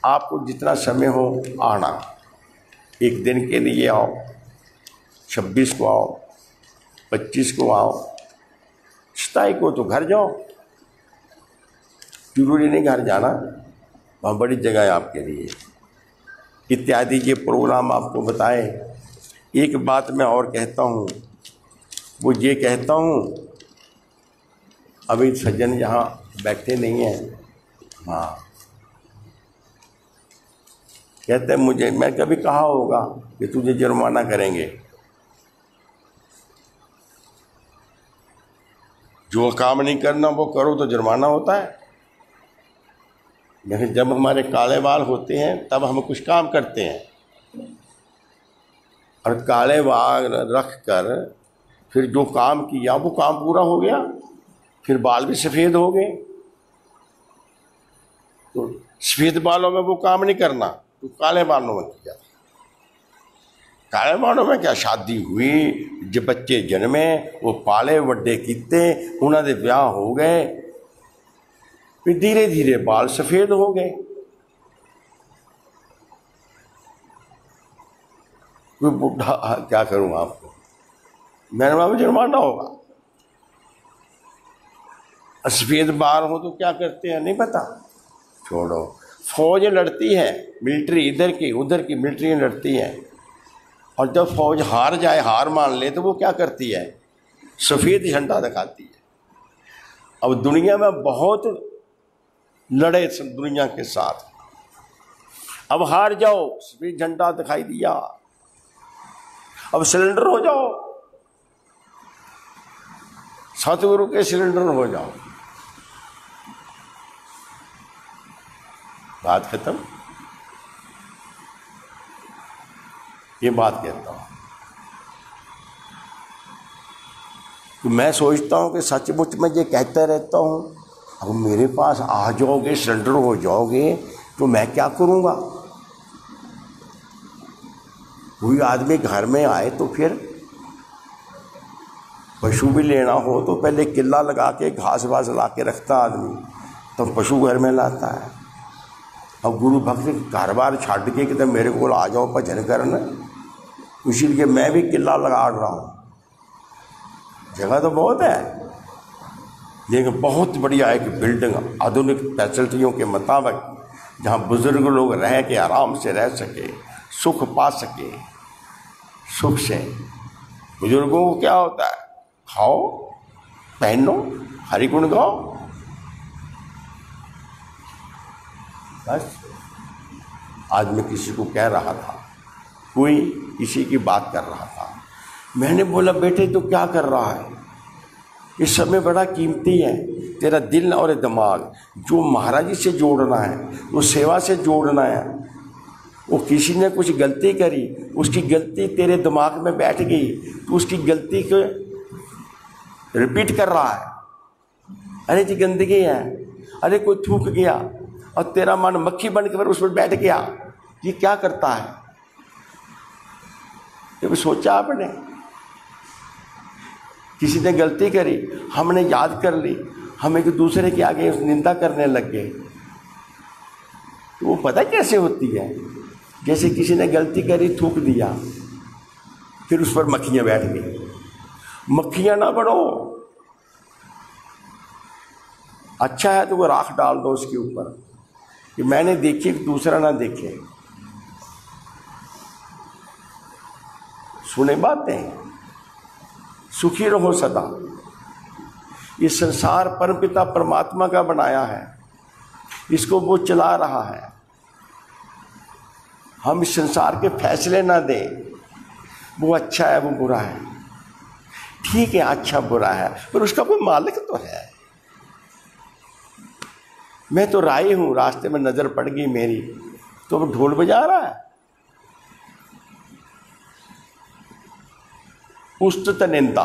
आपको जितना समय हो आना, एक दिन के लिए आओ, 26 को आओ, 25 को आओ, 27 को तो घर जाओ, जरूरी नहीं घर जाना, वहाँ बड़ी जगह है आपके लिए। इत्यादि ये प्रोग्राम आपको बताए। एक बात मैं और कहता हूँ, वो ये कहता हूँ, अभी सज्जन यहाँ बैठे नहीं हैं, हाँ, कहते हैं मुझे, मैं कभी कहा होगा कि तुझे जुर्माना करेंगे, जो काम नहीं करना वो करो तो जुर्माना होता है। लेकिन जब हमारे काले बाल होते हैं तब हम कुछ काम करते हैं, और काले बाल रख कर फिर जो काम किया वो काम पूरा हो गया, फिर बाल भी सफ़ेद हो गए। तो सफ़ेद बालों में वो काम नहीं करना तो काले बालों में किया। काले बालों में क्या, शादी हुई, जब बच्चे जन्मे, वो पाले वड्डे कीते, उन्होंने ब्याह हो गए, फिर धीरे धीरे बाल सफ़ेद हो गए। कोई बुढ़ा क्या करूँ आपको, मैंने बाबू जुर्माना होगा। सफ़ेद बाल हो तो क्या करते हैं नहीं पता, छोड़ो। फौज लड़ती है, मिलिट्री इधर की उधर की मिलिट्री लड़ती है, और जब फौज हार जाए, हार मान ले, तो वो क्या करती है, सफ़ेद झंडा दिखाती है। अब दुनिया में बहुत लड़े दुनिया के साथ, अब हार जाओ, सफ़ेद झंडा दिखाई दिया, अब सिलेंडर हो जाओ, सतगुरु के सिलेंडर हो जाओ, बात खत्म। ये बात कहता हूँ तो मैं सोचता हूँ कि सचमुच में ये कहता रहता हूँ, अब मेरे पास आ जाओगे, सिलेंडर हो जाओगे, तो मैं क्या करूँगा। कोई आदमी घर में आए तो फिर पशु भी लेना हो तो पहले किला लगा के घास वास ला के रखता आदमी, तो पशु घर में लाता है। अब गुरु भक्त घर बार छड़ के कि मेरे को आ जाओ भजन करना, इसीलिए मैं भी किला लगा रहा हूँ। जगह तो बहुत है, लेकिन बहुत बढ़िया एक बिल्डिंग आधुनिक फैसिलिटियों के मुताबिक, जहाँ बुजुर्ग लोग रह के आराम से रह सके, सुख पा सके। सुख से बुजुर्गों को क्या होता है, खाओ पहनो हरि गुण गाओ, बस। आज मैं किसी को कह रहा था, कोई किसी की बात कर रहा था, मैंने बोला बेटे तो क्या कर रहा है, इस समय बड़ा कीमती है तेरा दिल और दिमाग, जो महाराज जी से जोड़ना है, वो सेवा से जोड़ना है। वो किसी ने कुछ गलती करी, उसकी गलती तेरे दिमाग में बैठ गई, तो उसकी गलती को रिपीट कर रहा है। अरे जी गंदगी है, अरे कोई थूक गया और तेरा मन मक्खी बनकर उस पर बैठ गया, ये क्या करता है। कभी सोचा आपने? किसी ने गलती करी, हमने याद कर ली, हम एक दूसरे के आगे निंदा करने लग गए। तो वो पता कैसे होती है? जैसे किसी ने गलती करी, थूक दिया, फिर उस पर मक्खियां बैठ गई। मक्खियां ना बढ़ो, अच्छा है तो वो राख डाल दो उसके ऊपर कि मैंने देखी, दूसरा ना देखे। सुने बातें, सुखी रहो सदा। ये संसार परमपिता परमात्मा का बनाया है, इसको वो चला रहा है। हम इस संसार के फैसले ना दें, वो अच्छा है वो बुरा है। ठीक है, अच्छा बुरा है, पर उसका कोई मालिक तो है। मैं तो राही हूं, रास्ते में नजर पड़ गई मेरी, तो वो ढोल बजा रहा है। उस्तत निंदा,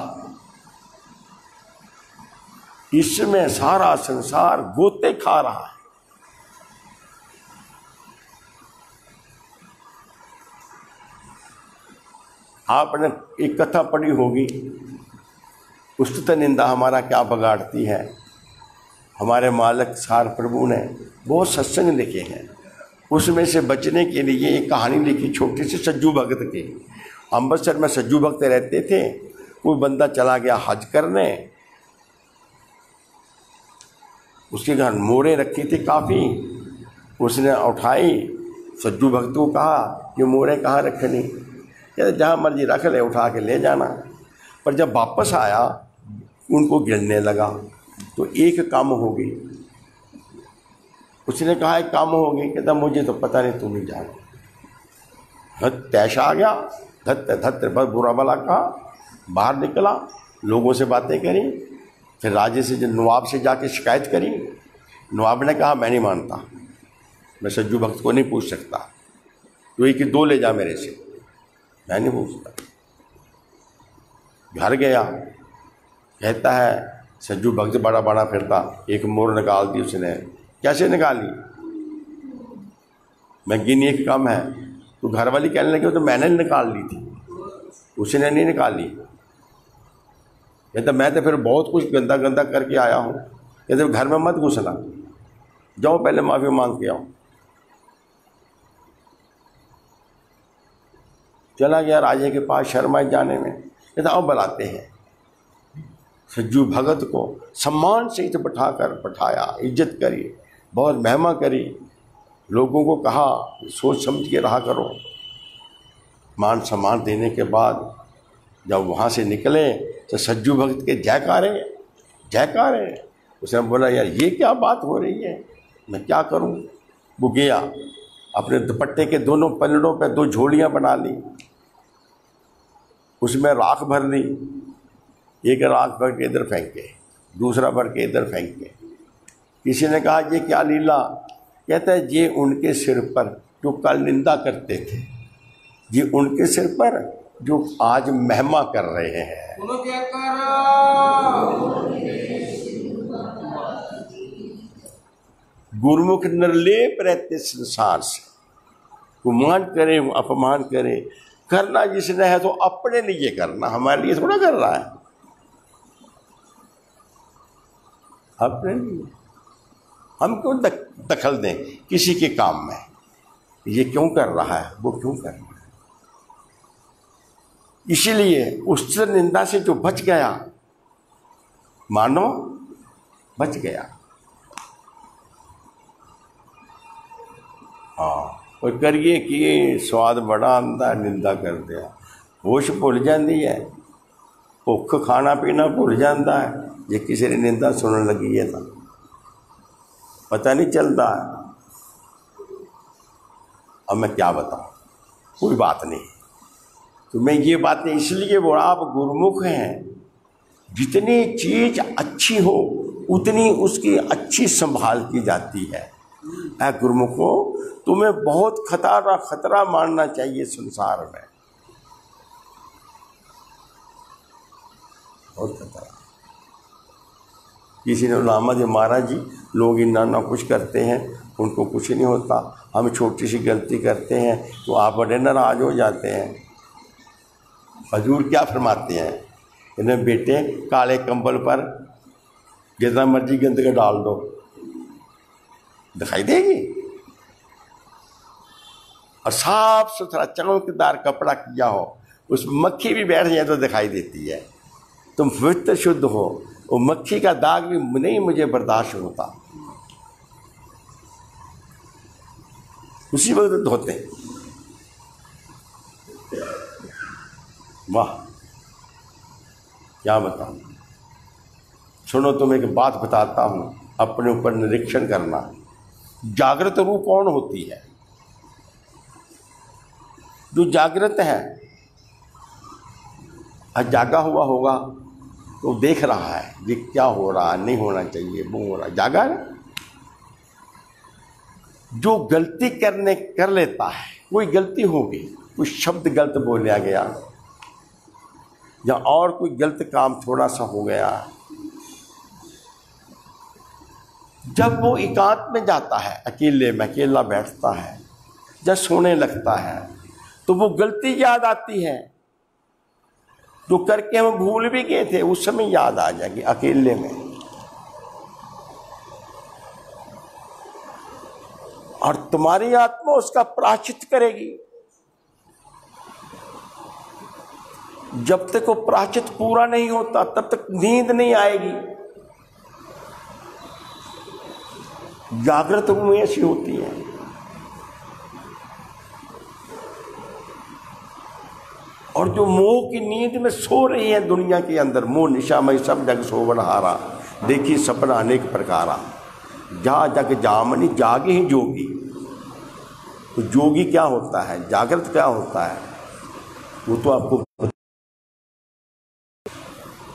इसमें सारा संसार गोते खा रहा है। आपने एक कथा पढ़ी होगी, उस्तत निंदा हमारा क्या बिगाड़ती है। हमारे मालिक सार प्रभु ने बहुत सत्संग लिखे हैं, उसमें से बचने के लिए एक कहानी लिखी छोटी सी सज्जू भगत की। अमृतसर में सज्जू भक्त रहते थे। कोई बंदा चला गया हज करने, उसके घर मोरे रखी थी काफ़ी, उसने उठाई, सज्जू भक्त को कहा ये मोरे कहाँ रखनी? कहते जहाँ मर्जी रख ले, उठा के ले जाना। पर जब वापस आया उनको गिरने लगा, तो एक कम हो गई। उसने कहा एक कम हो गई, कहता मुझे तो पता नहीं, तुम ही जानो। तैश आ गया, धत्ते धत्ते बस बुरा भला कहा, बाहर निकला, लोगों से बातें करी, फिर राजे से नवाब से जाके शिकायत करी। नवाब ने कहा मैं नहीं मानता, मैं सज्जू भक्त को नहीं पूछ सकता, तो एक दो ले जा मेरे से, मैं नहीं पूछता। घर गया, कहता है सज्जू भक्त बड़ा बड़ा फिरता, एक मोर निकाल दी उसने। कैसे निकाली? मैं गिनी एक कम है। तो घर वाली कहने लगी तो मैंने निकाल ली थी, उसने नहीं निकाली। कहता मैं तो फिर बहुत कुछ गंदा गंदा करके आया हूँ। कहते घर में मत घुसना, जाओ पहले माफी मांग के आओ। चला गया राजे के पास, शर्माए जाने में। कहता अब बुलाते हैं। सज्जू भगत को सम्मान से इसे बैठाया, इज्जत करी, बहुत महिमा करी। लोगों को कहा सोच समझ के रहा करो। मान सम्मान देने के बाद जब वहाँ से निकले तो सज्जू भक्त के जयकारे जयकारे। उसने बोला यार ये क्या बात हो रही है, मैं क्या करूँ? वो गया, अपने दुपट्टे के दोनों पलड़ों पे 2 झोलियाँ बना ली, उसमें राख भर ली। एक राख भर के इधर फेंके, दूसरा भर के इधर फेंके। किसी ने कहा ये क्या लीला? कहता है ये उनके सिर पर जो कल निंदा करते थे, ये उनके सिर पर जो आज महिमा कर रहे हैं। गुरुमुख निर्लेप रहते संसार से, गुमान करे अपमान करे, करना जिसने है तो अपने लिए करना, हमारे लिए थोड़ा कर रहा है, अपने लिए। हम क्यों दखल दें किसी के काम में? ये क्यों कर रहा है, वो क्यों कर रहा है? इसीलिए उस निंदा से जो बच गया, मानो बच गया। हाँ, और करिए कि स्वाद बड़ा आंदा निंदा कर दिया, होश भुल जाती है, भुख खाना पीना भुल जाता है। जे किसी ने निंदा सुनने लगी है तो पता नहीं चलता है। अब मैं क्या बताऊं, कोई बात नहीं। तो मैं ये बातें इसलिए बोला, आप गुरुमुख हैं, जितनी चीज अच्छी हो उतनी उसकी अच्छी संभाल की जाती है। गुरुमुखों, तुम्हें बहुत खतरा मानना चाहिए संसार में, बहुत खतरा। किसी ने लामा जी महाराज जी, लोग इन्ना कुछ करते हैं, उनको कुछ नहीं होता। हम छोटी सी गलती करते हैं तो आप बड़े नाराज हो जाते हैं। हजूर क्या फरमाते हैं, इन्हें बेटे काले कंबल पर जितना मर्जी गंदगी डाल दो, दिखाई देगी। और साफ सुथरा चमकदार कपड़ा किया हो, उसमें मक्खी भी बैठ जाए तो दिखाई देती है। तुम पवित्र शुद्ध हो, वो मक्खी का दाग भी नहीं मुझे बर्दाश्त होता, उसी वक्त धोते हैं। वाह, क्या बताऊं। सुनो, तुम एक बात बताता हूं, अपने ऊपर निरीक्षण करना। जागृत रूह कौन होती है? जो जागृत है, जागा हुआ होगा तो देख रहा है ये क्या हो रहा है, नहीं होना चाहिए, वो हो रहा है, जागा है। जो गलती कर लेता है, कोई गलती होगी, कोई शब्द गलत बोला गया या और कोई गलत काम थोड़ा सा हो गया, जब वो एकांत में जाता है, अकेले में अकेला बैठता है, जब सोने लगता है, तो वो गलती याद आती है जो करके हम भूल भी गए थे, उस समय याद आ जाएगी अकेले में। और तुम्हारी आत्मा उसका प्रायश्चित करेगी। जब तक वो प्रायश्चित पूरा नहीं होता तब तक नींद नहीं आएगी। जागृत रूह ऐसी होती है। और जो मोह की नींद में सो रही है दुनिया के अंदर, मोह निशा में सब जग सोवन हारा, देखी सपना अनेक प्रकारा, जा जग जामनी जागे ही जोगी। तो जोगी क्या होता है, जागृत क्या होता है, वो तो आपको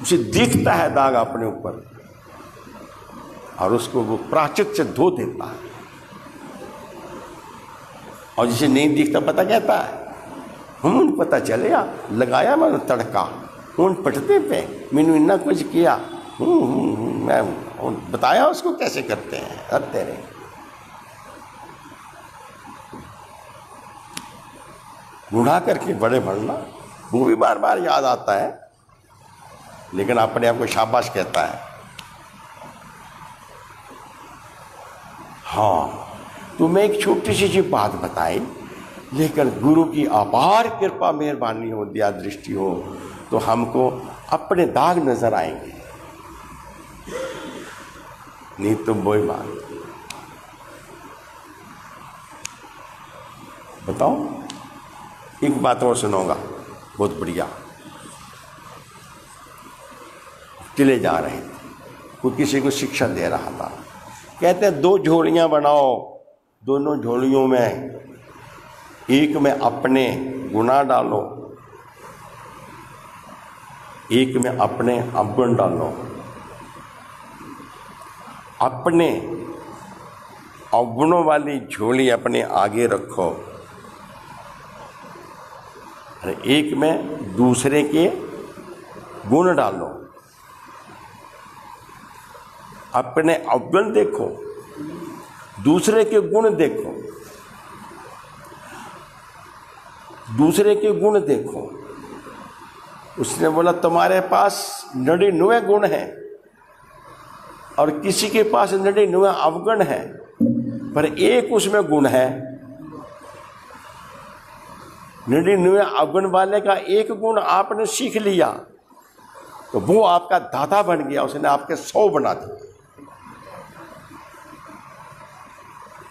उसे दिखता है दाग अपने ऊपर, और उसको वो प्रायश्चित से धो देता है। और जिसे नहीं दिखता पता कहता है, हम पता चले लगाया मैंने तड़का, उन पटते पे मैंने इन्ना कुछ किया, मैं बताया उसको कैसे करते हैं। अब तेरे गुनाह करके बड़े बढ़ना, वो भी बार बार याद आता है, लेकिन अपने आप को शाबाश कहता है। हाँ, तो मैं एक छोटी सी बात बताई, लेकिन गुरु की अपार कृपा मेहरबानी हो, दया दृष्टि हो, तो हमको अपने दाग नजर आएंगे, नहीं तो वही बात। बताओ, एक बात और सुनाऊंगा, बहुत बढ़िया। चले जा रहे थे, कोई किसी को शिक्षा दे रहा था, कहते हैं 2 झोलियां बनाओ, दोनों झोलियों में एक में अपने गुनाह डालो, एक में अपने अवगुण डालो। अपने अवगुणों वाली झोली अपने आगे रखो, और एक में दूसरे के गुण डालो। अपने अवगुण देखो, दूसरे के गुण देखो, दूसरे के गुण देखो। उसने बोला तुम्हारे पास 99 गुण हैं और किसी के पास 99 अवगुण है, पर एक उसमें गुण है। 99 अवगुण वाले का एक गुण आपने सीख लिया तो वो आपका दाता बन गया, उसने आपके 100 बना दिए।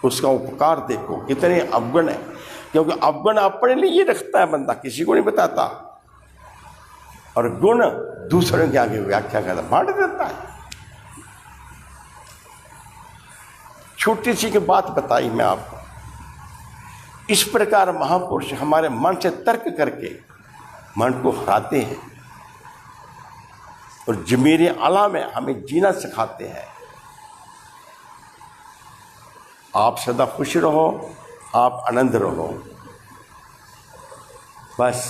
उसका उपकार देखो, कितने अवगुण है, क्योंकि अवगुण अपने लिए रखता है बंदा, किसी को नहीं बताता, और गुण दूसरों के आगे व्याख्या करता, बांट देता है। छोटी सी की बात बताई मैं आपको। इस प्रकार महापुरुष हमारे मन से तर्क करके मन को हराते हैं और जमीरे आला में हमें जीना सिखाते हैं। आप सदा खुश रहो, आप आनंद रहो। बस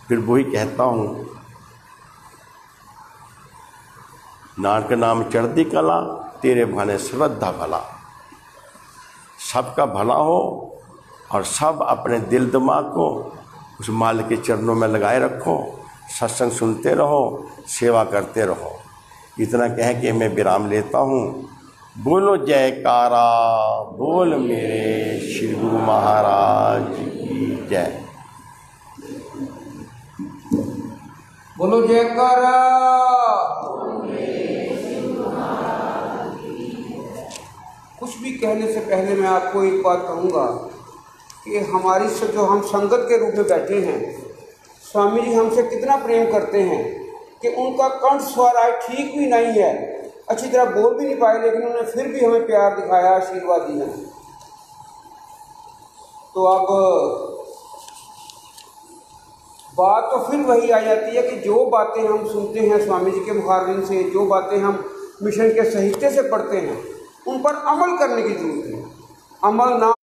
फिर वही कहता हूं, नानक नाम चढ़ती कला, तेरे भाने श्रद्धा भला। सबका भला हो और सब अपने दिल दिमाग को उस मालिक के चरणों में लगाए रखो। सत्संग सुनते रहो, सेवा करते रहो। इतना कह के मैं विराम लेता हूँ। बोलो जयकारा, बोल मेरे श्री गुरु महाराज की जय। बोलो जयकारा। कुछ भी कहने से पहले मैं आपको एक बात कहूँगा कि हमारी से जो हम संगत के रूप में बैठे हैं, स्वामी जी हमसे कितना प्रेम करते हैं कि उनका कंठ स्वर आज ठीक भी नहीं है, अच्छी तरह बोल भी नहीं पाए, लेकिन उन्होंने फिर भी हमें प्यार दिखाया, आशीर्वाद दिया। तो अब बात तो फिर वही आ जाती है कि जो बातें हम सुनते हैं स्वामी जी के मुखारबिन से, जो बातें हम मिशन के साहित्य से पढ़ते हैं, उन पर अमल करने की जरूरत है। अमल ना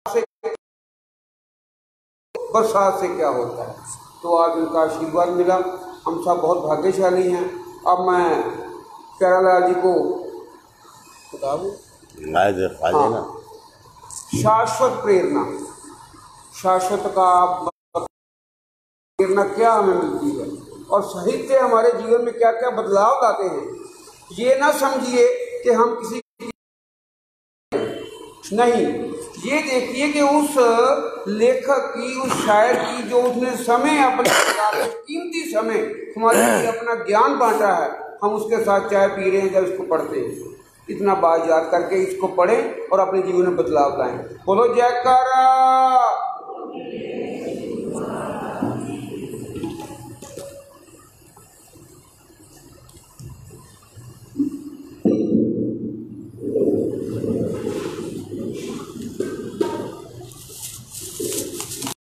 से बरसात से क्या होता है। तो आज उनका आशीर्वाद मिला, हम सब बहुत भाग्यशाली हैं। अब मैं प्यारालाल जी को बता दूं, शाश्वत प्रेरणा, शाश्वत का प्रेरणा क्या हमें मिलती है और साहित्य हमारे जीवन में क्या क्या बदलाव लाते हैं। ये ना समझिए कि हम किसी नहीं, ये देखिए कि उस लेखक की, उस शायर की, जो उसने समय अपने कीमती समय हमारे लिए अपना ज्ञान बांटा है, हम उसके साथ चाय पी रहे हैं जब इसको पढ़ते हैं। इतना बात याद करके इसको पढ़ें और अपने जीवन में बदलाव लाएं। बोलो जयकारा।